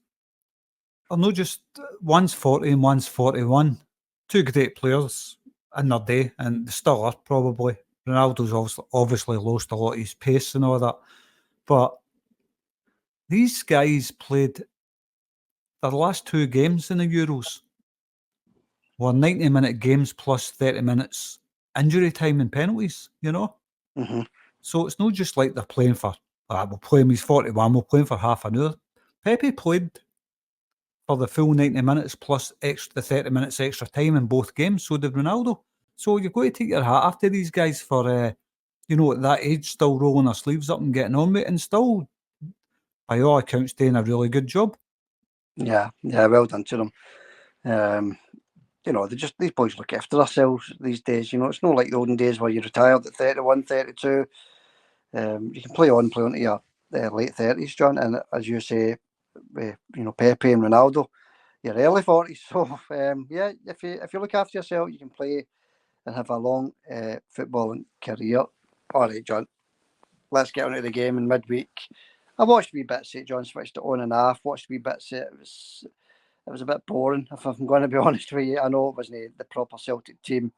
they're not just one's 40 and one's 41. Two great players in their day, and they still are probably. Ronaldo's obviously lost a lot of his pace and all that. But these guys played their last two games in the Euros were 90-minute games plus 30 minutes injury time and penalties, Mm-hmm. So it's not just like they're playing for, we'll play him, he's 41, we'll play him for half an hour. Pepe played for the full 90 minutes plus the 30 minutes extra time in both games, so did Ronaldo. So you've got to take your hat off to these guys for, at that age, still rolling their sleeves up and getting on with it, and still, by all accounts, doing a really good job. Yeah, well done to them. These boys look after themselves these days. It's not like the olden days where you retired at 31, 32. You can play on to your late 30s, John. And as you say, with Pepe and Ronaldo, your early 40s. So yeah, if you look after yourself, you can play and have a long footballing career. All right, John. Let's get on to the game in midweek. I watched wee bits of it, John, switched it on and off, watched wee bits of it. It was a bit boring, if I'm going to be honest with you. I know it wasn't the proper Celtic team.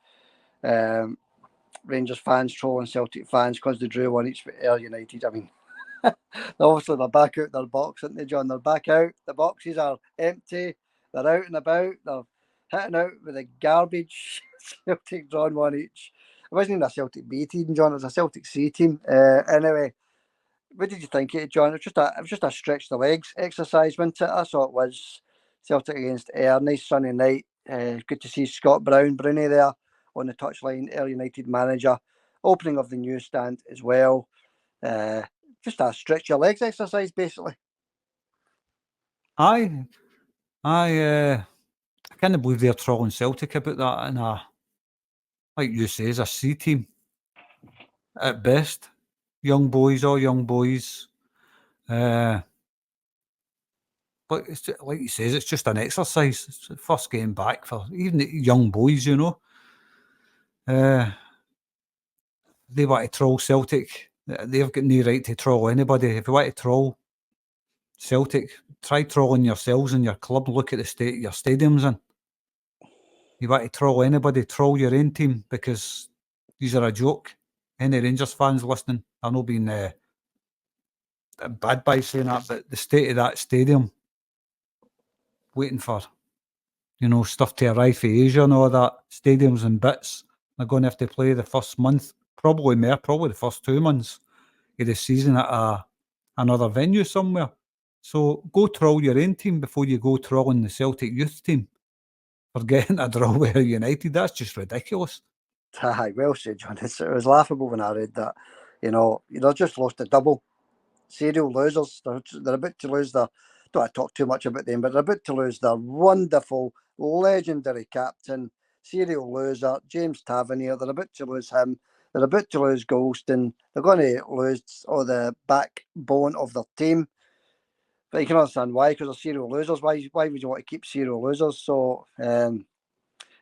Rangers fans trolling Celtic fans because they drew one each with Ayr United. I mean, obviously they're back out their box, aren't they, John? They're back out. The boxes are empty. They're out and about. They're hitting out with the garbage. Celtic drawn one each. It wasn't even a Celtic B team, John. It was a Celtic C team. Anyway, what did you think of it, John? It was just a stretch the legs exercise, wasn't it? That's all it was. Celtic against Ayr. Nice sunny night. Good to see Scott Brownie there on the touchline. Ayr United manager. Opening of the newsstand as well. Just a stretch your legs exercise, basically. I can't believe they're trolling Celtic about that, and like you say, is a C team at best. Young boys, all young boys. But it's just, like you says, it's just an exercise. It's the first game back for even the young boys, you know. They want to troll Celtic. They've got no right to troll anybody. If you want to troll Celtic, try trolling yourselves and your club. Look at the state your stadium's in. You want to troll anybody, troll your own team, because these are a joke. Any Rangers fans listening, I know being bad by saying that, but the state of that stadium, waiting for, stuff to arrive from Asia and all that, stadiums and bits, they're going to have to play the first month, probably the first 2 months of the season at another venue somewhere. So go troll your own team before you go trolling the Celtic youth team for getting a draw with United. That's just ridiculous. Aye, well said, John. It was laughable when I read that. They've just lost a double. Serial losers. They're about to lose their. Don't want to talk too much about them, but they're about to lose their wonderful, legendary captain, serial loser, James Tavernier. They're about to lose him. They're about to lose Golston. They're going to lose all the backbone of their team. But you can understand why, because they're serial losers. Why would you want to keep serial losers? So,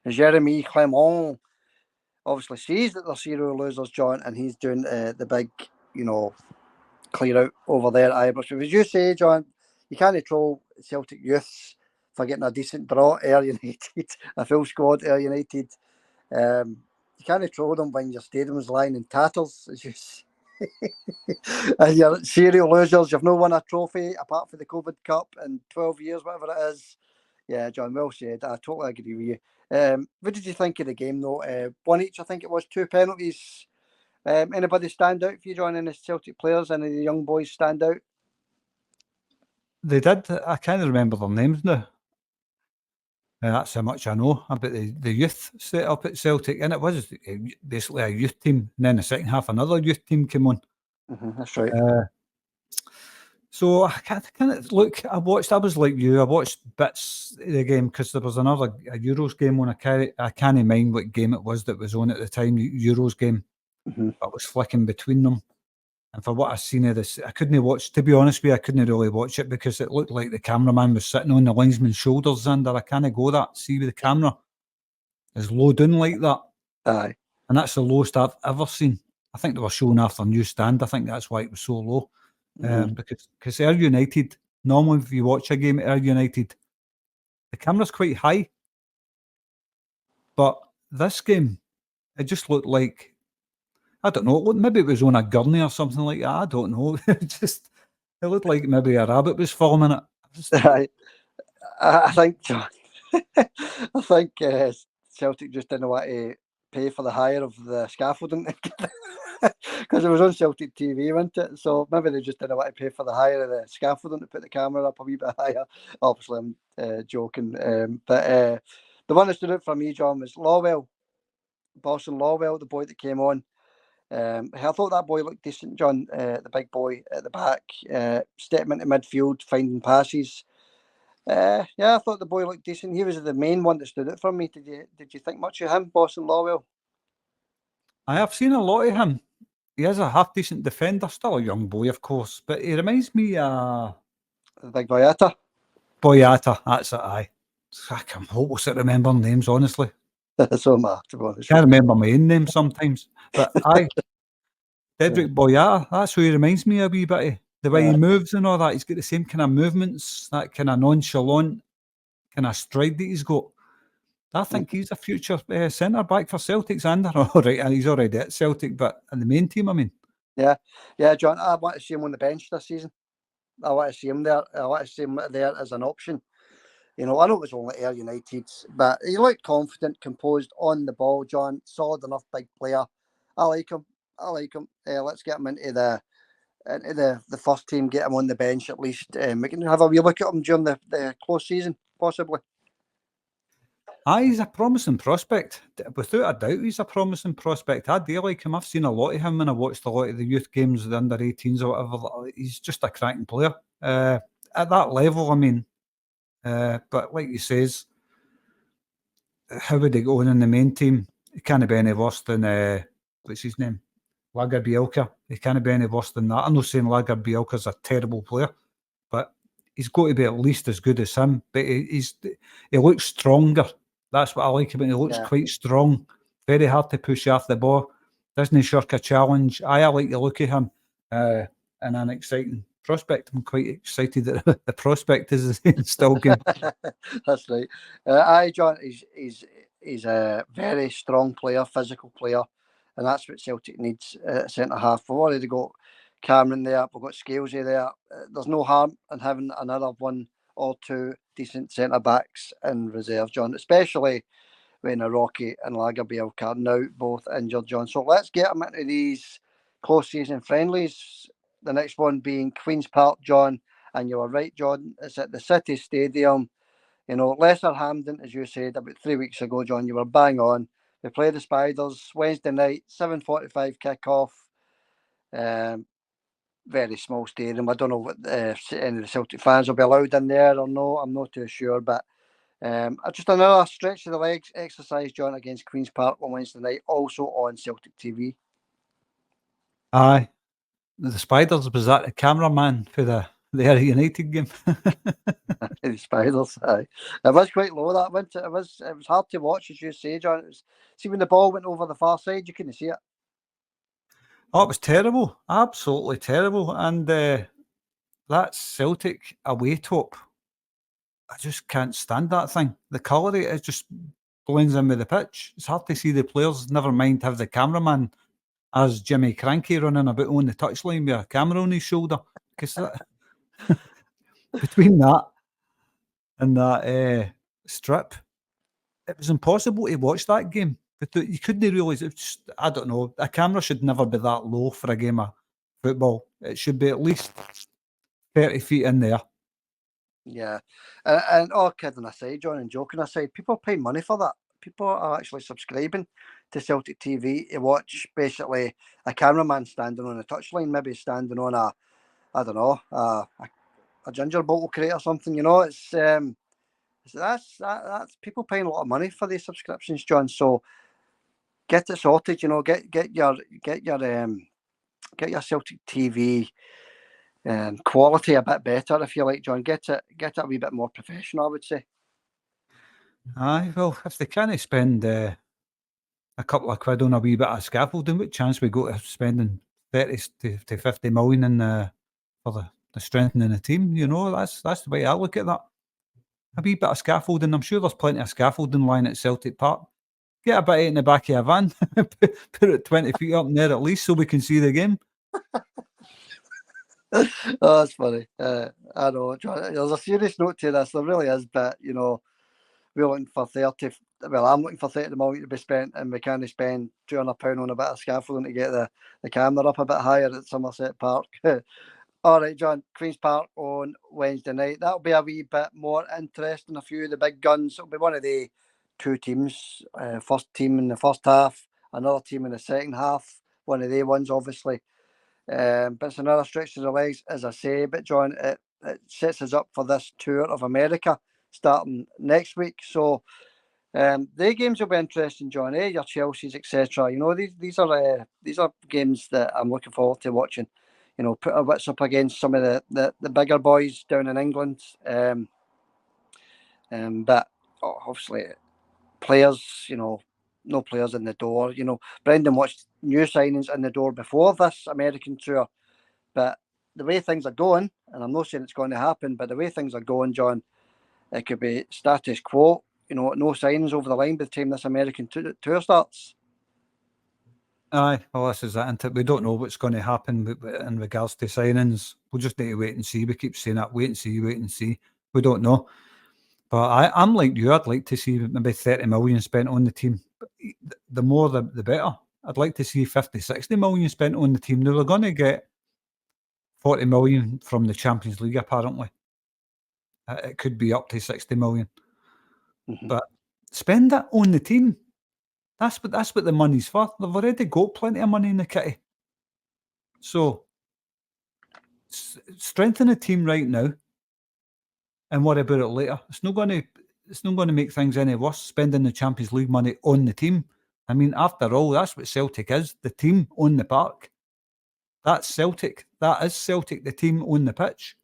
Jeremy Clement obviously sees that they're serial losers, John, and he's doing the big, clear out over there at Ibrox. As you say, John, you can't troll Celtic youths for getting a decent draw at Ayr United, a full squad Ayr United. You can't troll them when your stadium's lying in tatters, as you say. And you're serial losers. You've not won a trophy apart from the COVID Cup in 12 years, whatever it is. Yeah, John, well said. I totally agree with you. What did you think of the game, though? One each, I think it was, 2 penalties. Anybody stand out for you, John? Any Celtic players? Any of the young boys stand out? They did. I can't remember their names now. That's how much I know about the youth set up at Celtic. And it was basically a youth team. And then the second half, another youth team came on. That's right. So I can't look. I was like you. I watched bits of the game because there was a Euros game on. I can't mind what game it was that was on at the time. Euros game. I was flicking between them, and for what I've seen of this, I couldn't watch. To be honest with you, I couldn't really watch it because it looked like the cameraman was sitting on the linesman's shoulders. And I can't go that. See with the camera is low down like that. Aye. And that's the lowest I've ever seen. I think they were showing after newsstand. I think that's why it was so low. Because Ayr United, normally if you watch a game at Ayr United, the camera's quite high. But this game, it just looked like, I don't know, maybe it was on a gurney or something like that. I don't know. It looked like maybe a rabbit was filming it. I think, John, I think Celtic just didn't want to pay for the hire of the scaffolding because it was on Celtic TV, wasn't it? So maybe they just didn't want to pay for the hire of the scaffolding to put the camera up a wee bit higher. Obviously, I'm joking. But the one that stood out for me, John, was Boston Lawwell, the boy that came on. I thought that boy looked decent, John, the big boy at the back, stepping into midfield, finding passes. I thought the boy looked decent. He was the main one that stood out for me. Did you think much of him, Boston Lawwell? I have seen a lot of him. He is a half decent defender, still a young boy, of course, but he reminds me the big Boyata. Boyata, that's it, aye. I'm hopeless at remembering names, honestly. So am I, to be honest. Can't remember my own name sometimes. But Cedric Boyata, that's who he reminds me a wee bit of. The way he moves and all that, he's got the same kind of movements, that kind of nonchalant kind of stride that he's got. I think he's a future centre back for Celtic's and he's already at Celtic, but in the main team, I mean. Yeah, John, I want to see him on the bench this season. I want to see him there. I want to see him there as an option. I know it was only Ayr United, but he looked confident, composed on the ball, John. Solid enough big player. I like him. Let's get him into the first team, get him on the bench at least. We can have a wee look at him during the close season, possibly. He's a promising prospect. Without a doubt, he's a promising prospect. I do like him. I've seen a lot of him and I watched a lot of the youth games, the under 18s or whatever. He's just a cracking player. At that level, I mean. But like he says, how would he go on in the main team? He can't be any worse than, what's his name? Lager Bielka. He can't be any worse than that. I'm not saying Lager Bielka's a terrible player, but he's got to be at least as good as him. But he looks stronger. That's what I like about him. He looks quite strong. Very hard to push off the ball. Doesn't shirk a challenge. I like the look of him. And an exciting prospect. I'm quite excited that the prospect is still game. That's right. John, he's a very strong player, physical player, and that's what Celtic needs at centre half. We've already got Cameron there, we've got Scalesy there. There's no harm in having another one or two decent centre backs in reserve, John, especially when Rocky and Lagerbielke are now both injured, John. So let's get them into these close season friendlies. The next one being Queen's Park, John, and you were right, John. It's at the City Stadium. Lesser Hampden, as you said about 3 weeks ago, John. You were bang on. We play the Spiders Wednesday night, 7:45 kick-off. Very small stadium. I don't know what any of the Celtic fans will be allowed in there or no. I'm not too sure, but just another stretch of the legs exercise, John, against Queen's Park on Wednesday night, also on Celtic TV. Aye. The Spiders, was that the cameraman for the Ayr United game? The Spiders, aye. It was quite low, that went. It was hard to watch, as you say, John. See, when the ball went over the far side, you couldn't see it. Oh, it was terrible. Absolutely terrible. And that Celtic away top, I just can't stand that thing. The colour, it just blends in with the pitch. It's hard to see the players, never mind have the cameraman as Jimmy Cranky running about on the touchline with a camera on his shoulder. Because between that and that strip, it was impossible to watch that game. But you couldn't realise it. Just, I don't know. A camera should never be that low for a game of football. It should be at least 30 feet in there. Yeah, and all kidding aside, John, and joking aside, people pay money for that. People are actually subscribing to Celtic TV to watch basically a cameraman standing on a touchline, maybe standing on a ginger bottle crate or something. That's people paying a lot of money for these subscriptions, John. So get it sorted. Get your Celtic TV quality a bit better, if you like, John. Get it a wee bit more professional, I would say. Aye, well, if they can't spend a couple of quid on a wee bit of scaffolding, what chance we go to spending 30 to 50 million for the strengthening the team? That's the way I look at that. A wee bit of scaffolding. I'm sure there's plenty of scaffolding lying at Celtic Park. Get a bit in the back of a van, put it 20 feet up in there at least so we can see the game. Oh, that's funny. I know, John. There's a serious note to this. There really is, but we're looking for 30. Well, I'm looking for 30 million to be spent, and we can't spend £200 on a bit of scaffolding to get the camera up a bit higher at Somerset Park. All right, John. Queen's Park on Wednesday night. That'll be a wee bit more interesting. A few of the big guns. It'll be one of the two teams. First team in the first half, another team in the second half. One of the ones, obviously. But it's another stretch of the legs, as I say. But John, it sets us up for this tour of America starting next week. So the games will be interesting, John. Your Chelsea's, etc. These are games that I'm looking forward to watching. Put our wits up against some of the bigger boys down in England. But obviously players, no players in the door. Brendan watched new signings in the door before this American tour, but the way things are going, and I'm not saying it's going to happen, but the way things are going, John, it could be status quo. No signings over the line by the time this American tour starts. Aye, well, this is it. We don't know what's going to happen in regards to signings. We'll just need to wait and see. We keep saying that, wait and see. We don't know. But I'm like you. I'd like to see maybe 30 million spent on the team. The more, the better. I'd like to see 50, 60 million spent on the team. Now, they're going to get 40 million from the Champions League, apparently. It could be up to 60 million. Mm-hmm. But spend it on the team. That's what the money's for. They've already got plenty of money in the kitty. So, strengthen the team right now and worry about it later. It's not going to make things any worse, spending the Champions League money on the team. I mean, after all, that's what Celtic is, the team on the park. That's Celtic. That is Celtic, the team on the pitch.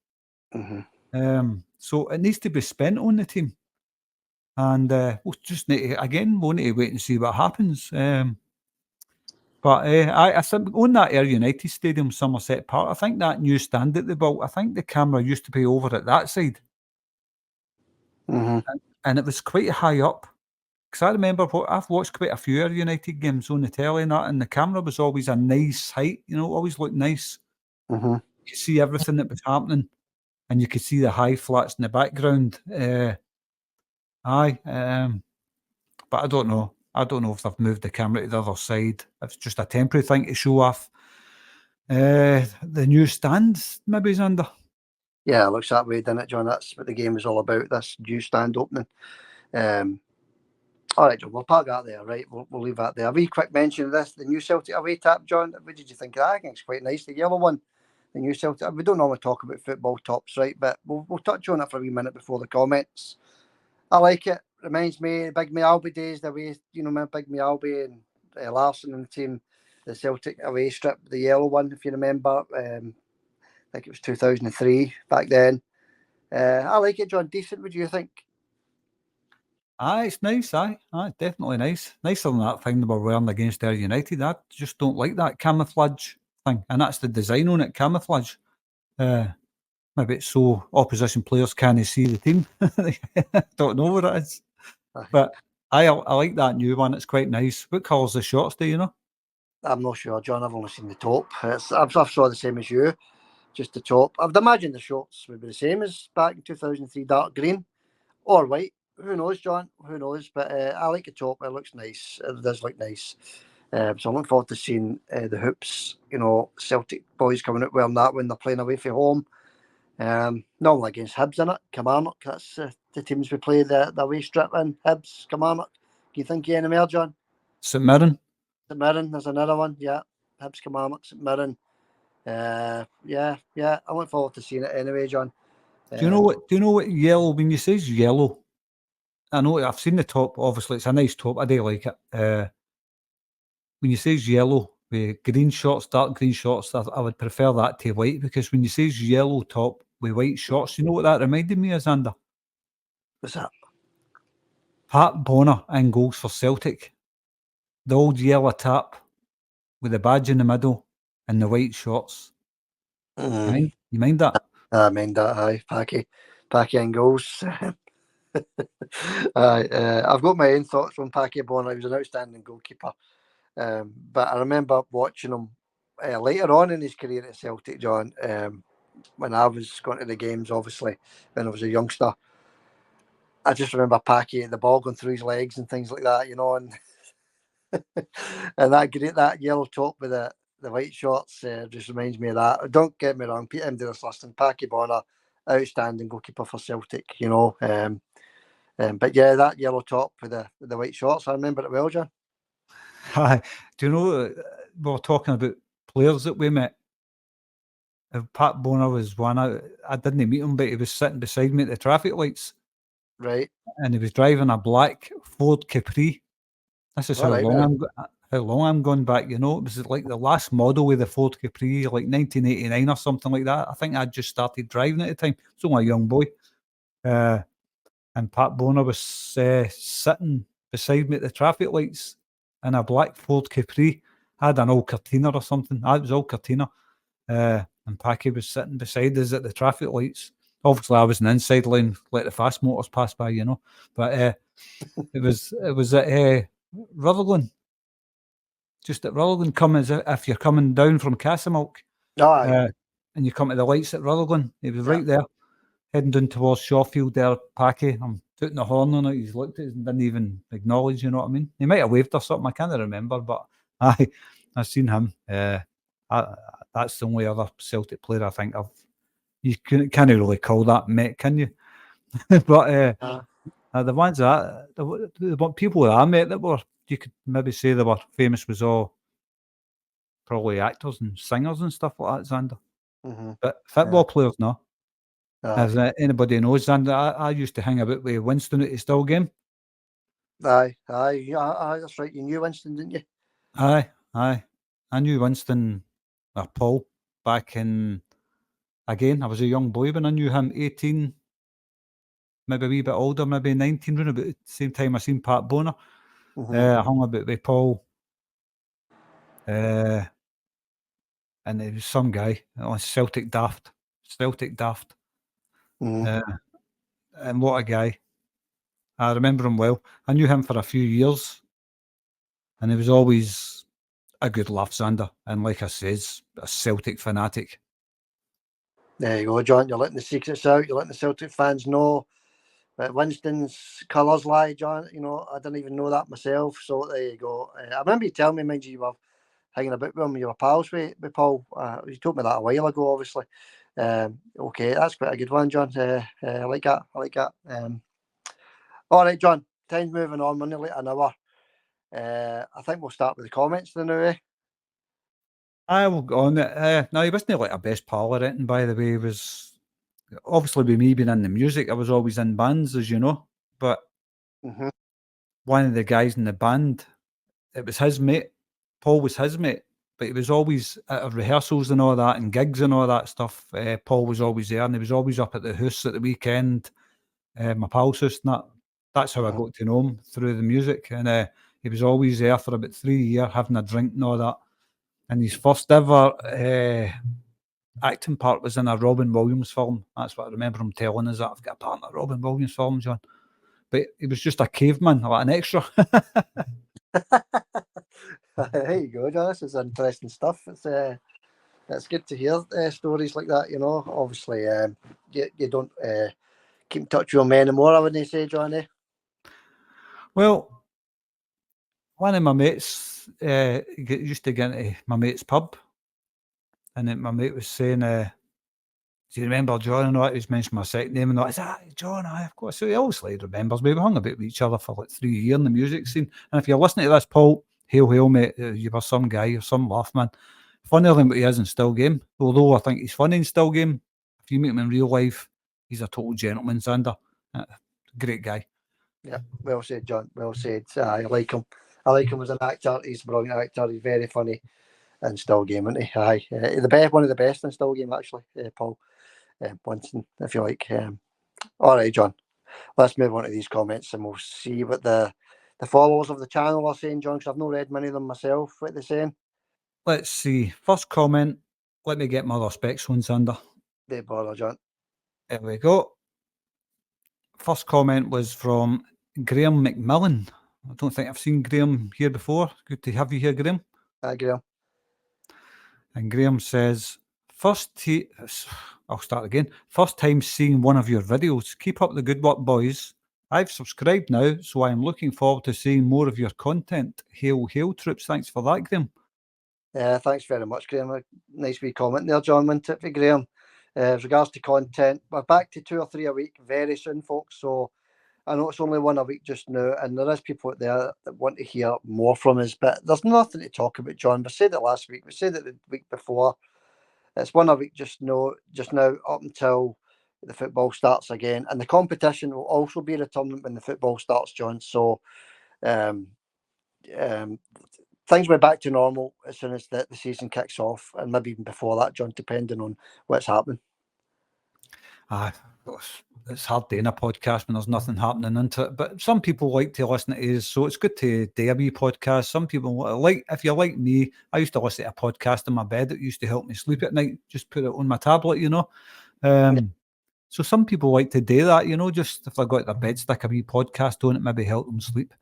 Mm-hmm. So it needs to be spent on the team. And we'll just need to wait and see what happens. But I think on that Air United Stadium, Somerset Park, I think that new stand that they built, I think the camera used to be over at that side. Mm-hmm. And it was quite high up. Because I remember I've watched quite a few Air United games on the telly and that, and the camera was always a nice height, always looked nice. Mm-hmm. You could see everything that was happening, and you could see the high flats in the background. But I don't know. I don't know if they've moved the camera to the other side. If it's just a temporary thing to show off the new stand, maybe, Xander. Yeah, it looks that way, doesn't it, John? That's what the game is all about, this new stand opening. All right, John, we'll park that there, right? We'll leave that there. A wee quick mention of this, the new Celtic away tap, John. What did you think of that? I think it's quite nice, the yellow one. The new Celtic. We don't normally talk about football tops, right? But we'll touch on it for a wee minute before the comments. I like it. Reminds me of Big Mialby days, the way, Big Mialby and Larson and the team, the Celtic away strip, the yellow one, if you remember. I think it was 2003 back then. I like it, John. Decent, would you think? Aye, it's nice. Aye, definitely nice. Nicer than that thing they were wearing against Air United. I just don't like that camouflage thing, and that's the design on it, camouflage. Maybe it's so opposition players can't see the team. Don't know what it is. But I like that new one. It's quite nice. What colour's the shorts, do you know? I'm not sure, John. I've only seen the top. I've saw the same as you, just the top. I'd imagine the shorts would be the same as back in 2003, dark green or white. Who knows, John? Who knows? But I like the top. It looks nice. It does look nice. So I'm looking forward to seeing the hoops. Celtic boys coming out wearing that when they're playing away from home. Normally against Hibs, innit? Kilmarnock. That's the teams we play the away strip in. Hibs, Kilmarnock. Do you think you any more, John? St Mirren. St Mirren, there's another one. Yeah, Hibs, Kilmarnock, St Mirren. Yeah. I look forward to seeing it anyway, John. Do you know what yellow? When you say yellow, I know I've seen the top. Obviously, it's a nice top. I do like it. When you say yellow with green shorts, dark green shorts, I would prefer that to white, because when you say yellow top with white shorts, you know what that reminded me of, Xander? What's that? Pat Bonner in goals for Celtic. The old yellow top with the badge in the middle and the white shorts. You mind that? I mind that, aye. Packy and goals. I've got my own thoughts on Packy Bonner. He was an outstanding goalkeeper. But I remember watching him later on in his career at Celtic, John, when I was going to the games, obviously, when I was a youngster. I just remember Packy, the ball going through his legs and things like that, and and that yellow top with the white shorts just reminds me of that. Don't get me wrong, Peter McDermott's listening. Packy Bonner, outstanding goalkeeper for Celtic, but yeah, that yellow top with the white shorts, I remember it well, John. Hi. Do you know, we were talking about players that we met. Pat Bonner was one. I didn't meet him, but he was sitting beside me at the traffic lights. Right. And he was driving a black Ford Capri. This is how long I'm going back, It was like the last model with the Ford Capri, like 1989 or something like that. I think I'd just started driving at the time. So I'm a young boy. and Pat Bonner was sitting beside me at the traffic lights in a black Ford Capri. I had an old Cortina or something. It was old Cortina. And Packy was sitting beside us at the traffic lights. Obviously, I was in the inside lane, let the fast motors pass by, you know. But it was at Rutherglen, just at Rutherglen. If you're coming down from Castlemilk, and you come to the lights at Rutherglen, he was right there, heading down towards Shawfield. There, Packy. I'm putting the horn on it. He's looked at it and didn't even acknowledge. You know what I mean? He might have waved or something. I can't remember, but I've seen him. That's the only other Celtic player I think you can't really call that mate, can you? But the ones the people that I met that were, you could maybe say they were famous, was all probably actors and singers and stuff like that, Xander. Mm-hmm. But football players, no. As anybody knows, Xander, I used to hang about with Winston at the Still game. Aye, that's right. You knew Winston, didn't you? Aye. I knew Winston or Paul back in, again, I was a young boy when I knew him, 18, maybe a wee bit older, maybe 19, round about the same time I seen Pat Bonner. Mm-hmm. I hung about with Paul. And there was some guy on Celtic Daft. Mm-hmm. And what a guy. I remember him well. I knew him for a few years. And he was always a good laugh, Xander. And like I says, a Celtic fanatic. There you go, John. You're letting the secrets out. You're letting the Celtic fans know that Winston's colours lie, John. You know, I didn't even know that myself. So there you go. I remember you telling me, mind you were hanging about with him. You were pals with Paul. You told me that a while ago, obviously. Okay, that's quite a good one, John. I like that. All right, John. Time's moving on. We're nearly at an hour. I think we'll start with the comments then, eh? I will go on it. No, he wasn't like a best pal or anything, by the way. He was obviously, with me being in the music, I was always in bands, as you know. But one of the guys in the band, it was his mate. Paul was his mate, but he was always at rehearsals and all that, and gigs and all that stuff. Paul was always there, and he was always up at the house at the weekend, my pal's house, and that's how I got to know him, through the music. And he was always there for about 3 years, having a drink and all that. And his first ever acting part was in a Robin Williams film. That's what I remember him telling us, that I've got a part in a Robin Williams film, John. But he was just a caveman, like an extra. There you go, John. This is interesting stuff. It's good to hear stories like that. You know, obviously, you don't keep in touch with them anymore, I wouldn't say, John. Well, one of my mates used to get into my mate's pub, and then my mate was saying, "Do you remember John?" And all that. He was mentioning my second name, and I said, "John, of course." So he obviously remembers me. We hung about with each other for like 3 years in the music scene. And if you're listening to this, Paul, hail, mate, you were some guy, you're some laugh, man. Funnier than what he is in Still Game. Although I think he's funny in Still Game, if you meet him in real life, he's a total gentleman, Xander. Great guy. Yeah, well said, John. Well said. I like him. I like him as an actor. He's a brilliant actor. He's very funny in Still Game, isn't he? Aye, the best, one of the best in Still Game, actually. Paul Winston, if you like. All right, John. Let's move on to these comments, and we'll see what the followers of the channel are saying, John. Because I've not read many of them myself. What they're saying. Let's see. First comment. Let me get my respects on, Xander. They bother, John. There we go. First comment was from Graham McMillan. I don't think I've seen Graham here before. Good to have you here, Graham. Hi, Graham. And Graham says, I'll start again. First time seeing one of your videos. Keep up the good work, boys. I've subscribed now, so I am looking forward to seeing more of your content. Hail, troops. Thanks for that, Graham. Thanks very much, Graham. Nice wee comment there, John. Went it for Graham. As regards to content, we're back to 2 or 3 a week very soon, folks. So I know it's only 1 a week just now, and there is people out there that want to hear more from us, but there's nothing to talk about, John. We said it last week. We said it the week before. It's 1 a week just now, up until the football starts again, and the competition will also be returning when the football starts, John. So things went back to normal as soon as the season kicks off, and maybe even before that, John, depending on what's happening. It's hard doing a podcast when there's nothing happening into it. But some people like to listen to it, so it's good to do a wee podcast. Some people like, if you're like me, I used to listen to a podcast in my bed. It used to help me sleep at night. Just put it on my tablet, So some people like to do that, just if they got their bed, stick a wee podcast on it, maybe help them sleep.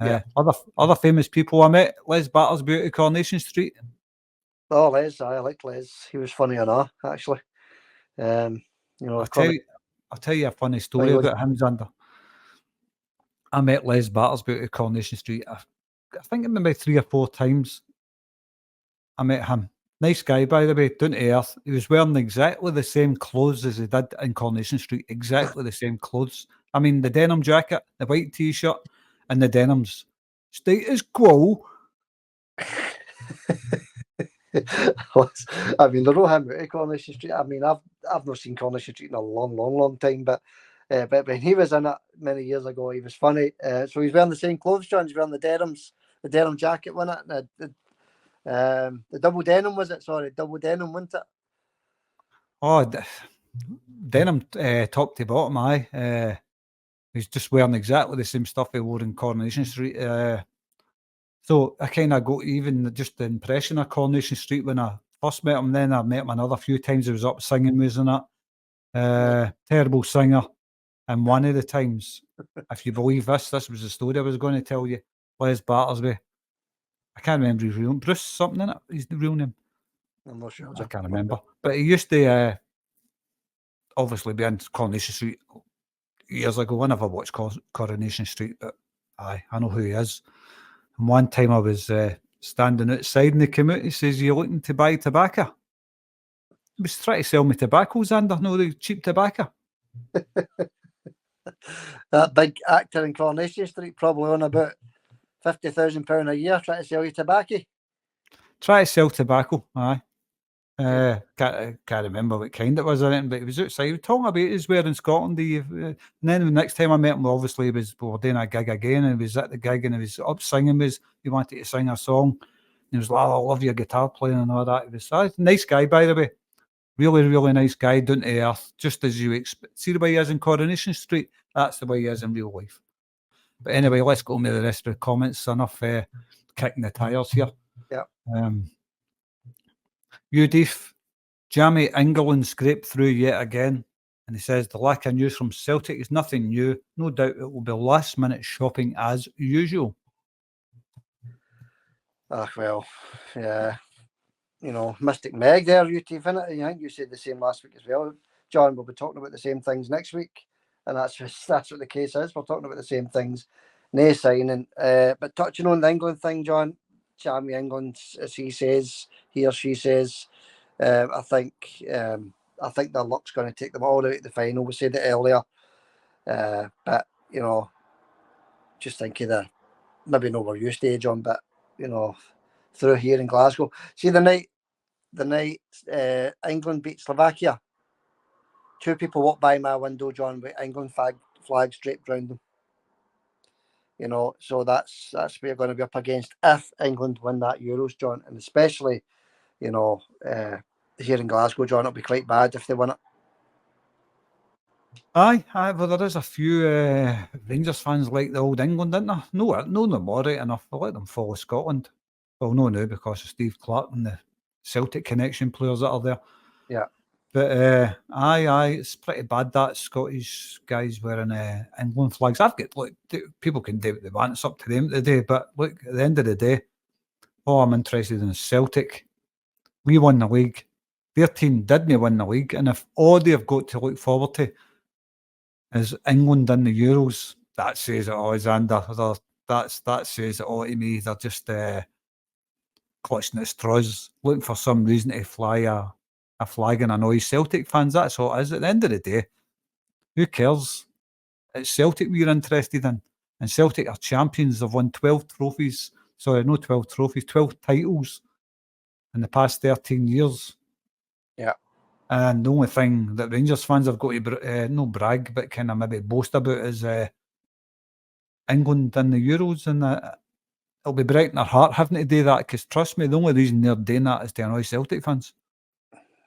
Other famous people I met, Les Battersby at Coronation Street. Oh, Les, I like Les. He was funny enough, actually. I'll tell you a funny story about him, Xander. I met Les Battersby at Coronation Street. I think it maybe 3 or 4 times. I met him. Nice guy, by the way, down to earth. He was wearing exactly the same clothes as he did in Coronation Street. Exactly the same clothes. I mean, the denim jacket, the white T-shirt, and the denims. Status quo. I mean, the row him out of Coronation Street. I mean, I've not seen Coronation Street in a long time, but when he was in it many years ago, he was funny. So he's wearing the same clothes, John. He's wearing the denim jacket, wasn't it? The double denim, was it? Sorry, double denim, wasn't it? Oh, denim top to bottom, aye. He's just wearing exactly the same stuff he wore in Coronation Street. So I kind of got even just the impression of Coronation Street when I first met him. Then I met him another few times. He was up singing, wasn't it? Terrible singer. And one of the times, if you believe this was the story I was going to tell you. Les Battersby. I can't remember his real name. Bruce something, in it. He's the real name. I'm not sure. I can't remember. But he used to obviously be in Coronation Street years ago. I never watched Coronation Street, but I know who he is. And one time I was standing outside and he came out. He says, "You looking to buy tobacco?" He was trying to sell me tobacco, Xander. No, the cheap tobacco. That big actor in Coronation Street probably on about £50,000 a year trying to sell you tobacco. Try to sell tobacco, aye. Can't remember what kind it was or anything, but he was outside. He was talking about his wear in Scotland. And then the next time I met him, obviously, we were doing a gig again, and he was at the gig and he was up singing. He wanted to sing a song. He was like, "Oh, I love your guitar playing and all that." He was a nice guy, by the way. Really, really nice guy, down to earth, just as you expect. See the way he is in Coronation Street? That's the way he is in real life. But anyway, let's go with the rest of the comments. Enough kicking the tires here. Yeah. Udif, Jamie England scraped through yet again, and he says the lack of news from Celtic is nothing new. No doubt it will be last minute shopping as usual. Well, yeah. Mystic Meg there, Udif, innit? I think you said the same last week as well. John, we'll be talking about the same things next week, and that's what the case is. We're talking about the same things. No signing. But touching on the England thing, John, Jamie England, as he or she says, I think their luck's going to take them all the way to the final. We said it earlier, but just thinking that maybe no, we're used to it, John, but through here in Glasgow, see the night England beat Slovakia, 2 people walked by my window, John, with England flags draped around them. So that's what we're going to be up against if England win that Euros, John, and especially, here in Glasgow, John, it'll be quite bad if they win it. Aye, well, there is a few Rangers fans like the old England, isn't there? No, them all right enough. I let them follow Scotland. Well, no, now because of Steve Clark and the Celtic connection players that are there. Yeah. But aye, it's pretty bad that Scottish guys wearing England flags. People can do what they want. It's up to them today. But look, at the end of the day, all I'm interested in is Celtic. We won the league. Their team didn't win the league, and if all they've got to look forward to is England in the Euros, that says it all, Xander. That says it all to me. They're just clutching at straws, looking for some reason to fly a flag and annoy Celtic fans. That's all it is. At the end of the day, who cares? It's Celtic we're interested in. And Celtic are champions. They've won 12 trophies. Sorry, no 12 trophies, 12 titles in the past 13 years. Yeah. And the only thing that Rangers fans have got to no brag, but kind of maybe boast about is England in the Euros. And it'll be breaking their heart having to do that, because trust me, the only reason they're doing that is to annoy Celtic fans.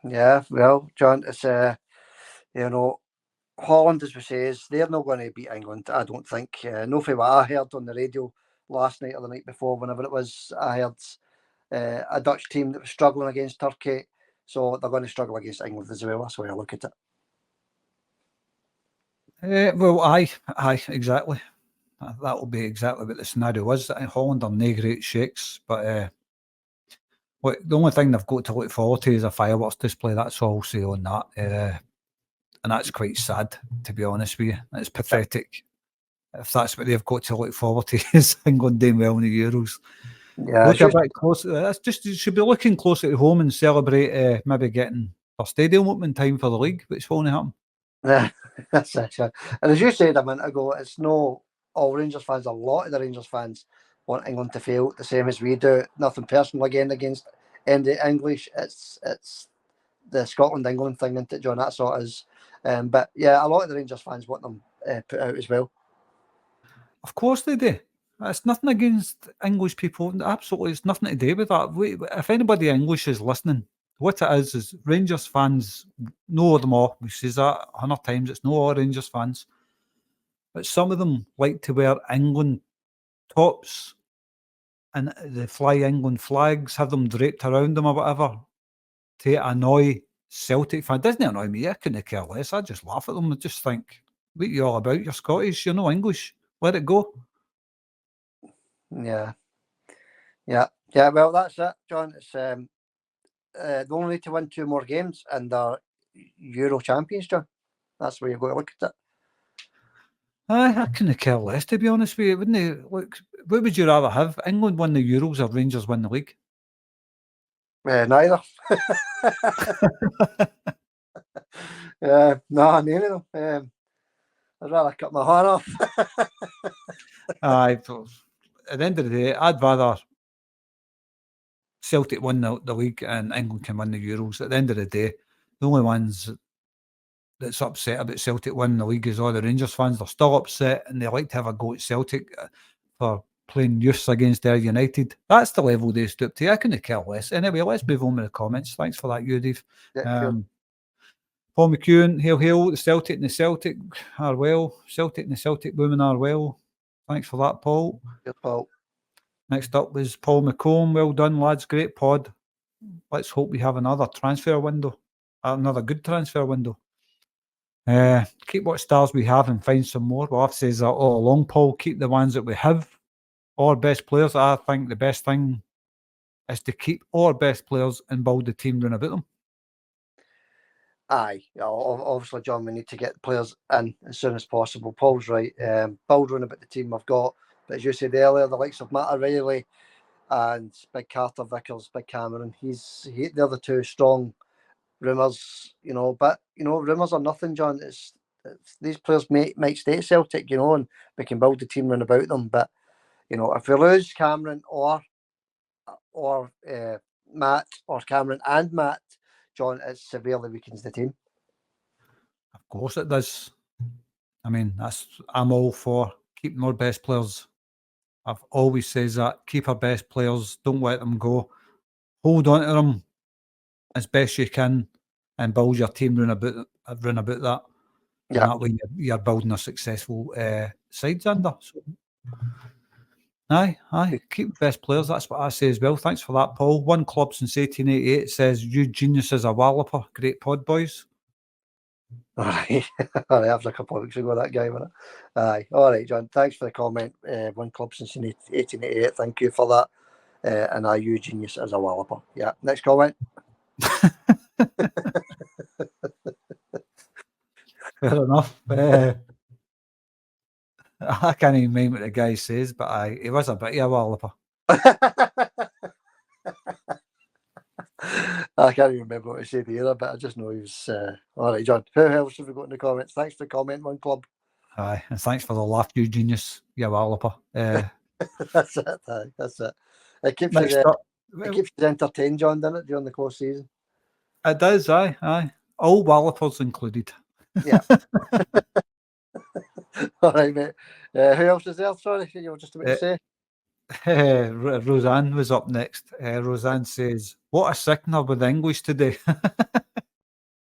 Yeah, well, John, it's Holland, as we say, they're not going to beat England, I don't think. No for what I heard on the radio last night or the night before, whenever it was, I heard a Dutch team that was struggling against Turkey, so they're going to struggle against England as well. That's the way I look at it. Well, aye, exactly. That will be exactly what the scenario was. Holland are no great shakes, but the only thing they've got to look forward to is a fireworks display. That's all I'll say on that. And that's quite sad, to be honest with you. It's pathetic. If that's what they've got to look forward to, is England doing well in the Euros. Yeah, look a bit closer. That's just, you should be looking closer to home and celebrate maybe getting a stadium opening time for the league, which won't happen. Yeah, that's it. And as you said a minute ago, it's no all Rangers fans. A lot of the Rangers fans want England to fail, the same as we do. Nothing personal again against any English. It's the Scotland-England thing, isn't it, John? That's what it is. But yeah, a lot of the Rangers fans want them put out as well. Of course they do. It's nothing against English people. Absolutely, it's nothing to do with that. If anybody English is listening, what it is Rangers fans know them all. We say that 100 times. It's no all Rangers fans. But some of them like to wear England tops and they fly England flags, have them draped around them or whatever to annoy Celtic fans. Doesn't annoy me. I couldn't care less. I just laugh at them. I just think, what are you all about? You're Scottish. You're no English. Let it go. Yeah. Well, that's it, John. It's they only need to win 2 more games and they're Euro champions, John. That's where you've got to look at it. I couldn't care less, to be honest with you, wouldn't it? Look, what would you rather have? England win the Euros or Rangers win the league? Neither. No, neither of them. I'd rather cut my hair off. Aye, at the end of the day, I'd rather Celtic win the league and England can win the Euros. At the end of the day, the only ones that's upset about Celtic winning the league is all the Rangers fans. They're still upset and they like to have a go at Celtic for playing youths against their United. That's the level they stoop to. I couldn't care less. Anyway, let's move on with the comments. Thanks for that, Dave. Yeah, sure. Paul McEwen, hail, the Celtic and the Celtic are well. Celtic and the Celtic women are well. Thanks for that, Paul. Good, Paul. Next up was Paul McComb. Well done, lads. Great pod. Let's hope we have another transfer window. Another good transfer window. Keep what stars we have and find some more. Well, I've said that all along, Paul. Keep the ones that we have. Our best players. I think the best thing is to keep our best players and build the team round about them. Aye, obviously, John, we need to get players in as soon as possible. Paul's right. Build round about the team we've got. But as you said earlier, the likes of Matt O'Reilly and Big Carter Vickers, Big Cameron, they're the 2 strong rumours, but rumours are nothing, John. It's these players might stay at Celtic, and we can build the team round about them. But if we lose Cameron or Matt, or Cameron and Matt, John, it severely weakens the team. Of course it does. I mean, I'm all for keeping our best players. I've always said that. Keep our best players. Don't let them go. Hold on to them as best you can and build your team round about that. Yeah. And that way you're building a successful side, Xander. So, aye. Keep best players. That's what I say as well. Thanks for that, Paul. One club since 1888 says, "You genius as a walloper." Great pod, boys. All right. After a couple of weeks ago, that guy, wasn't it? Aye. All right, John. Thanks for the comment. One club since 1888. Thank you for that. And you genius as a walloper. Yeah. Next comment. Fair enough. I can't even mind what the guy says, but he was a bit of a walloper. I can't even remember what he said either, but I just know he was. All right, John. Who else have we got in the comments? Thanks for the comment, One Club. Aye, and thanks for the laugh, you genius, you walloper. That's it. Aye, that's it. It keeps us entertained, John, doesn't it, during the close season? It does, aye. All wallopers included. Yeah. All right, mate. Who else is there? Sorry, you were just about to say. Roseanne was up next. Roseanne says, "What a sickener with English today."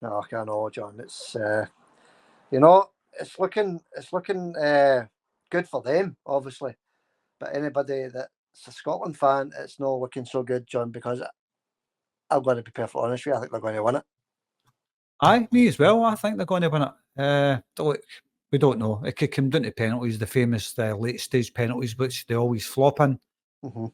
No, I can't know, John. It's it's looking good for them, obviously. But anybody that's a Scotland fan, it's not looking so good, John, because I'm going to be perfectly honest with you, I think they're going to win it. Aye, me as well. I think they're going to win it. Look, we don't know. It could come down to penalties, the famous late stage penalties, which they always flop in. Mm-hmm.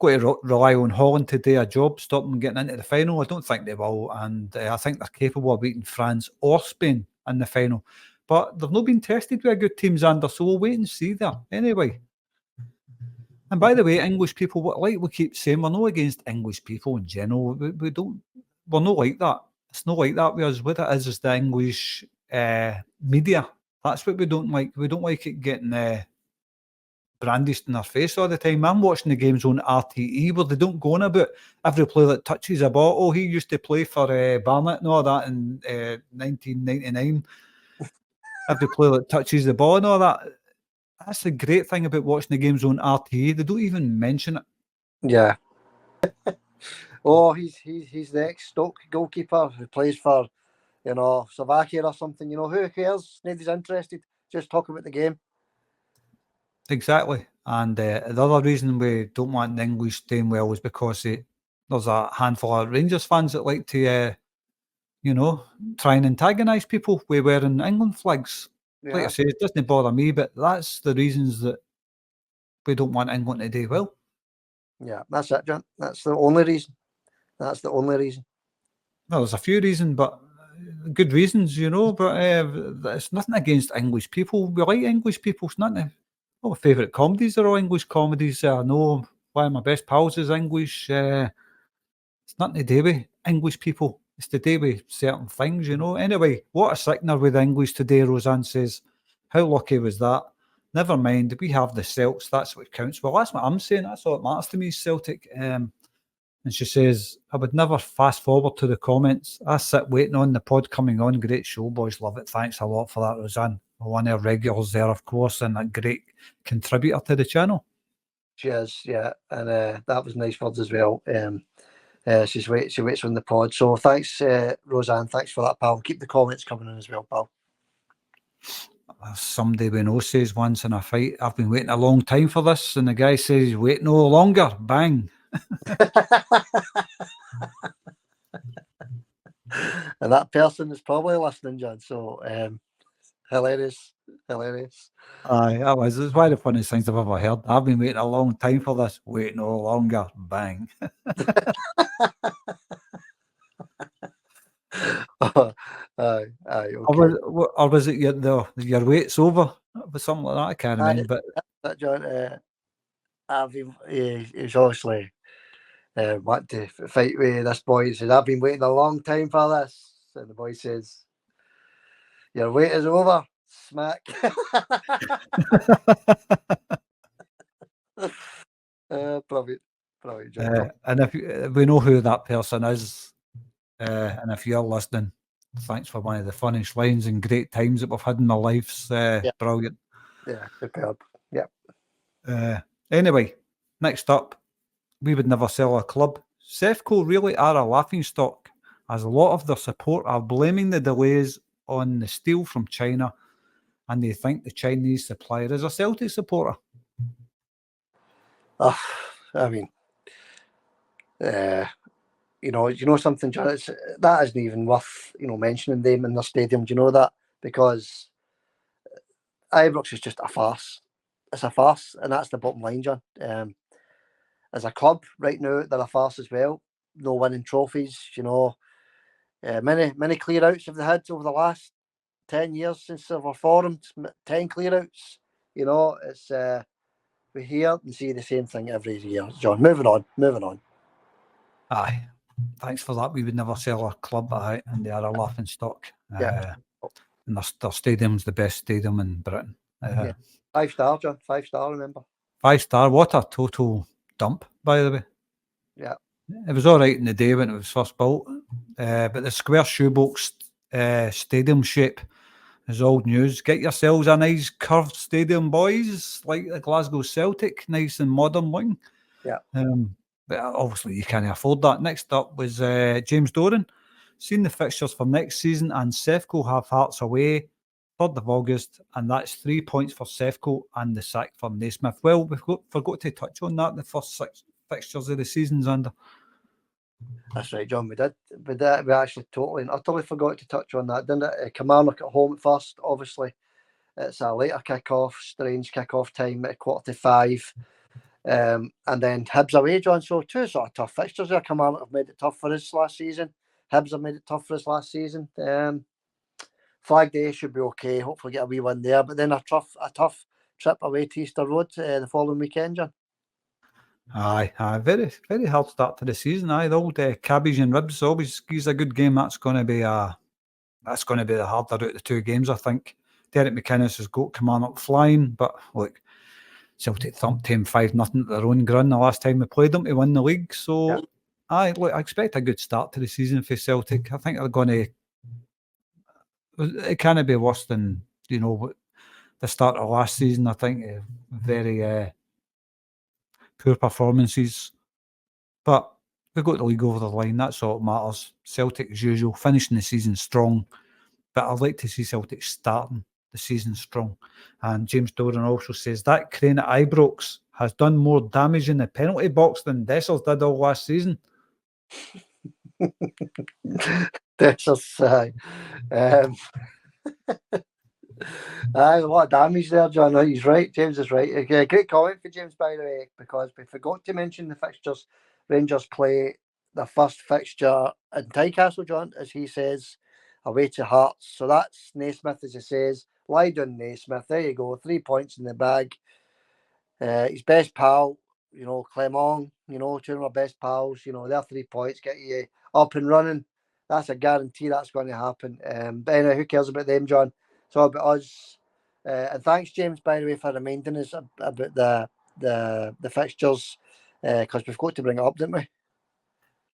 Got to rely on Holland to do a job, stop them getting into the final. I don't think they will, and I think they're capable of beating France or Spain in the final. But they've not been tested with a good team, Xander, so we'll wait and see there. Anyway. And by the way, English people, like we keep saying, we're not against English people in general. We're not like that. It's not like that with us. What it is the English media. That's what we don't like. We don't like it getting brandished in our face all the time. I'm watching the games on RTE where they don't go on about every player that touches a ball. Oh, he used to play for Barnet and all that in 1999. Every player that touches the ball and all that. That's the great thing about watching the games on RTE. They don't even mention it. Yeah. Oh, he's the ex-Stoke goalkeeper who plays for, Slovakia or something. Who cares? Nobody's interested. Just talk about the game. Exactly. And the other reason we don't want the English doing well is because there's a handful of Rangers fans that like to, try and antagonise people with wearing England flags. Yeah. Like I say, it doesn't bother me, but that's the reasons that we don't want England to do well. Yeah, that's it, John. That's the only reason. Well, there's a few reasons, but good reasons, but it's nothing against English people. We like English people. It's nothing. All my favourite comedies are all English comedies. I know one of my best pals is English. It's nothing to do with English people. It's to do with certain things, Anyway, what a sickener with English today, Roseanne says. How lucky was that? Never mind, we have the Celts. That's what counts. Well, that's what I'm saying. That's all that matters to me, Celtic. And she says, I would never fast forward to the comments. I sit waiting on the pod coming on. Great show, boys. Love it. Thanks a lot for that, Roseanne. One of our regulars there, of course, and a great contributor to the channel. She is, yeah. And that was nice words as well. She waits on the pod. So thanks, Roseanne. Thanks for that, pal. Keep the comments coming in as well, pal. Somebody we know says once in a fight, I've been waiting a long time for this. And the guy says, wait no longer. Bang. And that person is probably listening, John. So hilarious. Aye, that was. It's one of the funniest things I've ever heard. I've been waiting a long time for this. Wait no longer. Bang. Aye, okay. Or was it your wait's over? Was something like that. I can't remember. That John, he's obviously wanting to fight with this boy. He says, I've been waiting a long time for this. And the boy says, your wait is over. Smack. Brilliant, John. And if we know who that person is, and if you're listening, thanks for one of the funniest lines and great times that we've had in our lives. Brilliant. Yeah, superb. Yeah. Anyway, next up, we would never sell a club. Sefco really are a laughingstock, as a lot of their support are blaming the delays on the steel from China, and they think the Chinese supplier is a Celtic supporter. I mean, something, John, that isn't even worth, mentioning them in their stadium. Do you know that? Because Ibrox is just a farce. It's a farce, and that's the bottom line, John. As a club right now, they're a farce as well. No winning trophies, many clear outs have they had over the last 10 years since they were formed. 10 clear outs. It's we hear and see the same thing every year, John. Moving on. Aye, thanks for that. We would never sell a club, and they are a laughing stock. Yeah. And their stadium's the best stadium in Britain. 5-star, John. 5-star, remember? 5-star. What a total dump, by the way. Yeah. It was all right in the day when it was first built, but the square shoebox stadium shape is old news. Get yourselves a nice curved stadium, boys, like the Glasgow Celtic, nice and modern looking. Yeah. But obviously you can't afford that. Next up was James Doran. Seen the fixtures for next season, and Sefco have Hearts away, 3rd of August, and that's 3 points for Sefco and the sack for Naismith. Well, we've forgot to touch on that, the first 6 fixtures of the season's under. That's right, John. We did. We actually totally and utterly forgot to touch on that, didn't it? Kilmarnock at home at first, obviously. It's a later kick-off, strange kick-off time at 4:45. And then Hibs away, John. So 2 sort of tough fixtures there. Kilmarnock have made it tough for us last season. Hibs have made it tough for us last season. Flag Day should be okay. Hopefully get a wee win there. But then a tough trip away to Easter Road the following weekend, John. Aye, very, very hard start to the season. Aye, the old cabbage and ribs always gives a good game. That's going to be the harder out of the 2 games, I think. Derek McInnes has got Kilmarnock flying, but look, Celtic thumped him 5-0 at their own ground the last time we played them to win the league. So, I expect a good start to the season for Celtic. I think they're going to. It can't be worse than the start of last season. I think very poor performances, but we got the league over the line. That's all that matters. Celtic, as usual, finishing the season strong, but I'd like to see Celtic starting the season strong. And James Doran also says that crane at Ibrox has done more damage in the penalty box than Dessers did all last season. Dessers, aye. Aye, a lot of damage there, John. He's right. James is right. Okay, great comment for James, by the way, because we forgot to mention the fixtures. Rangers play the first fixture in Tynecastle, John, as he says, away to Hearts. So that's Naismith, as he says. Lie down, Naismith. There you go. 3 points in the bag. His best pal, Clement, two of my best pals, they're 3 points, get you up and running. That's a guarantee that's going to happen. But anyway, who cares about them, John? It's all about us. And thanks, James, by the way, for reminding us about the fixtures, because we've got to bring it up, didn't we?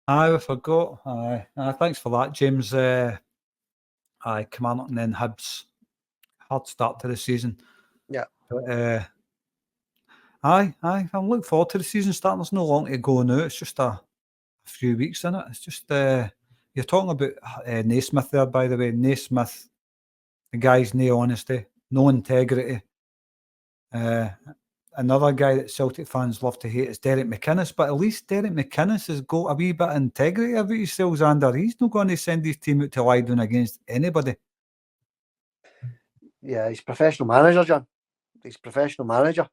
Aye, we forgot. Aye. Thanks for that, James. Kilmarnock and then Hibs. Hard start to the season. Yeah. But, I'm looking forward to the season starting. There's no long to go now. It's just a few weeks in it. It's just you're talking about Naismith there, by the way. Naismith, the guy's no honesty, no integrity. Another guy that Celtic fans love to hate is Derek McInnes, but at least Derek McInnes has got a wee bit of integrity about himself, Xander. He's not going to send his team out to lie down against anybody. Yeah, he's professional manager, John. He's professional manager.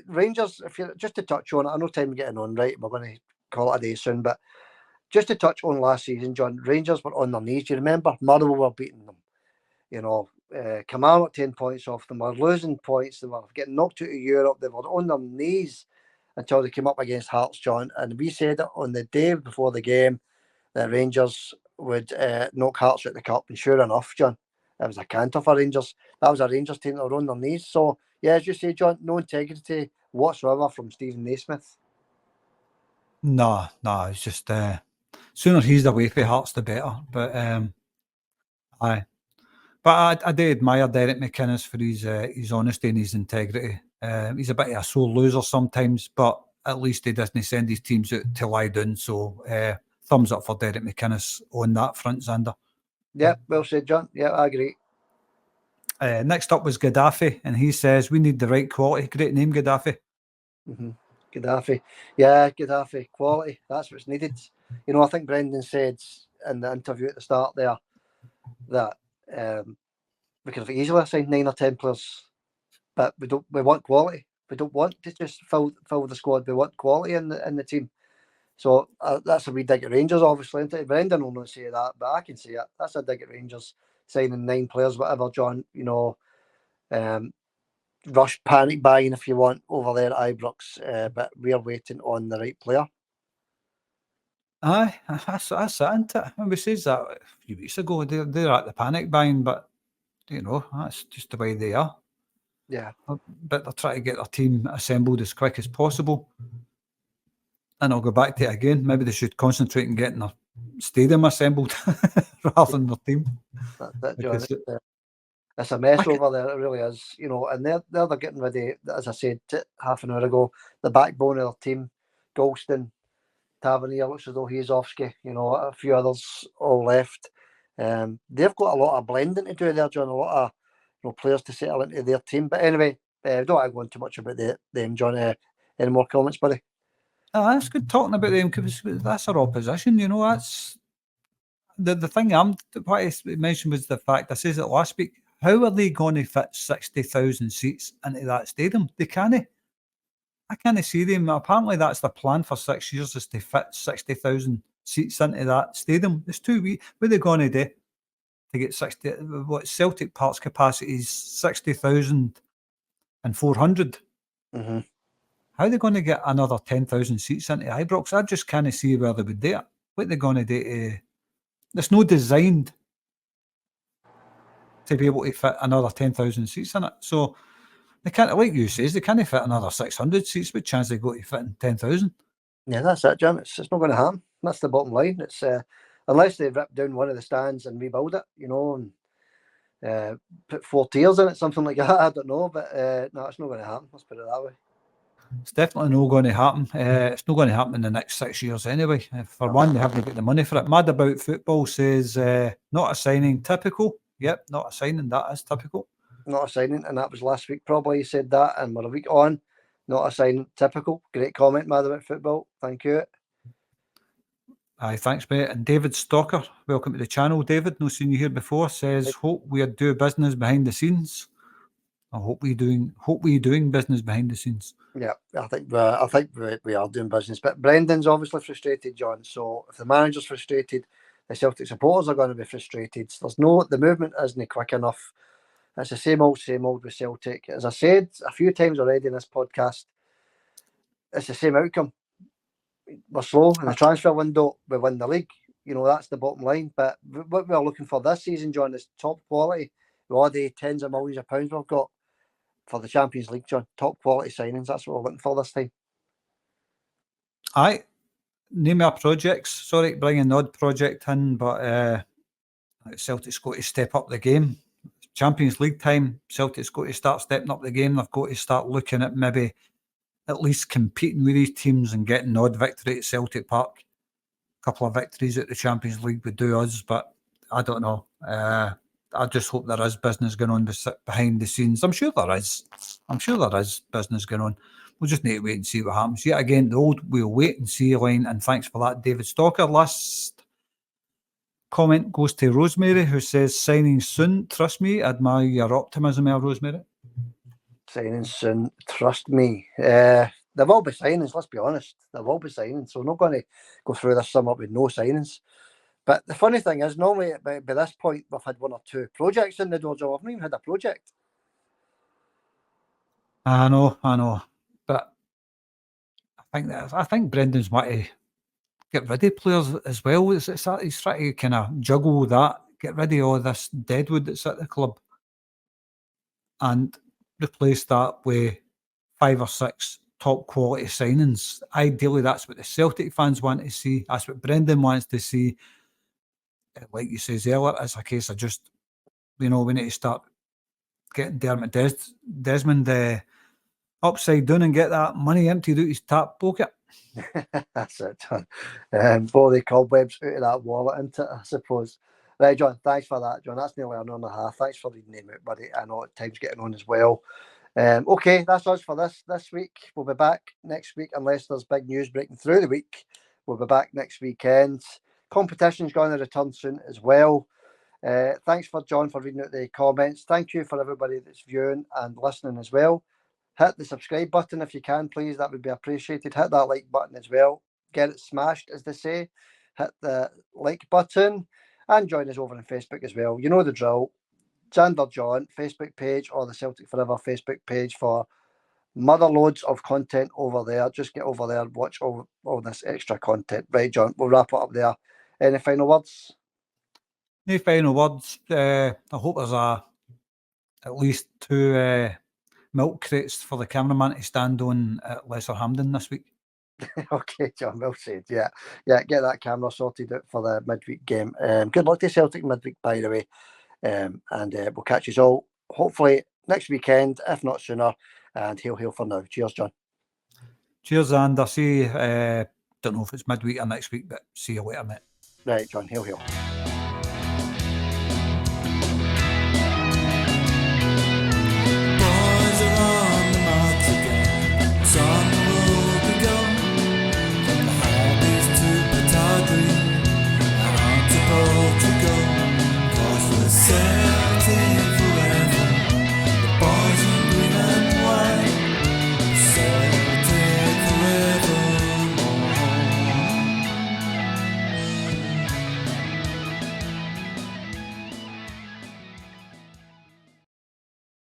Rangers, if you just to touch on it, I know time getting on, right? We're going to call it a day soon, but just to touch on last season, John, Rangers were on their knees. Do you remember? Motherwell were beating them. Kilmarnock 10 points off them. Were losing points. They were getting knocked out of Europe. They were on their knees until they came up against Hearts, John. And we said it on the day before the game that Rangers would knock Hearts out the cup. And sure enough, John, it was a canter for Rangers. That was a Rangers team that were on their knees. So, yeah, as you say, John, no integrity whatsoever from Stephen Naismith. No, it's just sooner he's away for Hearts, the better. But aye. But I do admire Derek McInnes for his honesty and his integrity. He's a bit of a sore loser sometimes, but at least he doesn't send his teams out to lie down. So thumbs up for Derek McInnes on that front, Xander. Yeah, well said, John. Yeah, I agree. Next up was Gaddafi, and he says we need the right quality. Great name, Gaddafi. Mm-hmm. Gaddafi. Yeah, Gaddafi. Quality. That's what's needed. I think Brendan said in the interview at the start there that we could have easily assigned 9 or 10 players, but we want quality. We don't want to just fill the squad. We want quality in the team. So that's a wee dig at Rangers, obviously. Isn't it? Brendan will not say that, but I can say it. That's a dig at Rangers, signing 9 players, whatever, John. Rush panic buying if you want over there at Ibrox, but we're waiting on the right player. Aye, that's it, isn't it? We said that a few weeks ago. They're at the panic buying, but that's just the way they are. Yeah. But they're trying to get their team assembled as quick as possible. And I'll go back to it again. Maybe they should concentrate on getting their stadium assembled rather than their team. That's it, John. It's a mess over there. It really is. And they're getting ready, as I said half an hour ago, the backbone of their team, Golston, Tavernier, looks as though he's Ofsky, a few others all left. They've got a lot of blending to do there, John. A lot of players to settle into their team. But anyway, don't want to go on too much about them, John. Any more comments, buddy? That's good talking about them because that's our opposition. That's the thing. What I mentioned was the fact. I says it last week. How are they going to fit 60,000 seats into that stadium? They can't. I can't see them. Apparently, that's the plan for 6 years, is to fit 60,000 seats into that stadium. It's too wee. What are they going to do to get 60? What Celtic Park's capacity is 60,400. Mm-hmm. How are they going to get another 10,000 seats into Ibrox? I just can't see where they would do it. What are they going to do? It's not designed to be able to fit another 10,000 seats in it. So they can't, like you says, they can't fit another 600 seats. What chance they got to fit in 10,000? Yeah, that's it, Jim. It's not going to happen. That's the bottom line. It's unless they rip down one of the stands and rebuild it, and put 4 tiers in it, something like that. I don't know, but no, it's not going to happen. Let's put it that way. It's definitely not going to happen. It's not going to happen in the next 6 years anyway. For one, they haven't got the money for it. Mad About Football says, not a signing, typical. Yep, not a signing, that is typical. Not a signing, and that was last week probably you said that, and we're a week on. Not a signing, typical. Great comment, Mad About Football. Thank you. Aye, thanks, mate. And David Stalker, welcome to the channel, David. No seen you here before. Says, hope we do business behind the scenes. I hope we're doing business behind the scenes. Yeah, I think we are doing business. But Brendan's obviously frustrated, John. So if the manager's frustrated, the Celtic supporters are going to be frustrated. The movement isn't quick enough. It's the same old with Celtic. As I said a few times already in this podcast, it's the same outcome. We're slow in the transfer window. We win the league. That's the bottom line. But what we're looking for this season, John, is top quality. With all the tens of millions of pounds we've got for the Champions League, John. Top quality signings. That's what we're looking for this time. Aye. Name our projects. Sorry to bring an odd project in, but Celtic's got to step up the game. Champions League time, Celtic's got to start stepping up the game. They've got to start looking at maybe at least competing with these teams and getting an odd victory at Celtic Park. A couple of victories at the Champions League would do us, but I don't know. I just hope there is business going on behind the scenes. I'm sure there is business going on. We'll just need to wait and see what happens. Yet again, the old we'll wait and see line, and thanks for that, David Stalker. Last comment goes to Rosemary, who says, signing soon. Trust me, admire your optimism there, Rosemary. Signing soon. Trust me. There will be signings, let's be honest. There will be signings. So we're not going to go through this summer with no signings. But the funny thing is, normally by this point, we've had 1 or 2 projects in the door. I've not even had a project. I know. But I think Brendan's want to get rid of players as well. He's trying to kind of juggle that, get rid of all this deadwood that's at the club, and replace that with 5 or 6 top quality signings. Ideally, that's what the Celtic fans want to see. That's what Brendan wants to see. Like you says earlier, it's a case of just, we need to start getting Dermot Desmond upside down and get that money emptied out his top pocket. That's it, John. Blow the cobwebs out of that wallet, isn't it, I suppose. Right, John, thanks for that, John. That's nearly an hour and a half. Thanks for reading them out, buddy. I know time's getting on as well. Okay, that's us for this week. We'll be back next week unless there's big news breaking through the week. We'll be back next weekend. Competition's going to return soon as well. Thanks for John for reading out the comments. Thank you for everybody that's viewing and listening as well. Hit the subscribe button if you can, please. That would be appreciated. Hit that like button as well. Get it smashed, as they say. Hit the like button and join us over on Facebook as well. You know the drill. Xander John Facebook page or the Celtic Forever Facebook page for mother loads of content over there. Just get over there and watch all this extra content. Right, John, we'll wrap it up there. Any final words? No final words. I hope there's at least 2 milk crates for the cameraman to stand on at Lesser Hampden this week. Okay, John, well said. Yeah, get that camera sorted out for the midweek game. Good luck to Celtic midweek, by the way. And we'll catch you all hopefully next weekend, if not sooner. And hail for now. Cheers, John. Cheers, and I'll see. Don't know if it's midweek or next week, but see you later, mate. Right, John. Hail.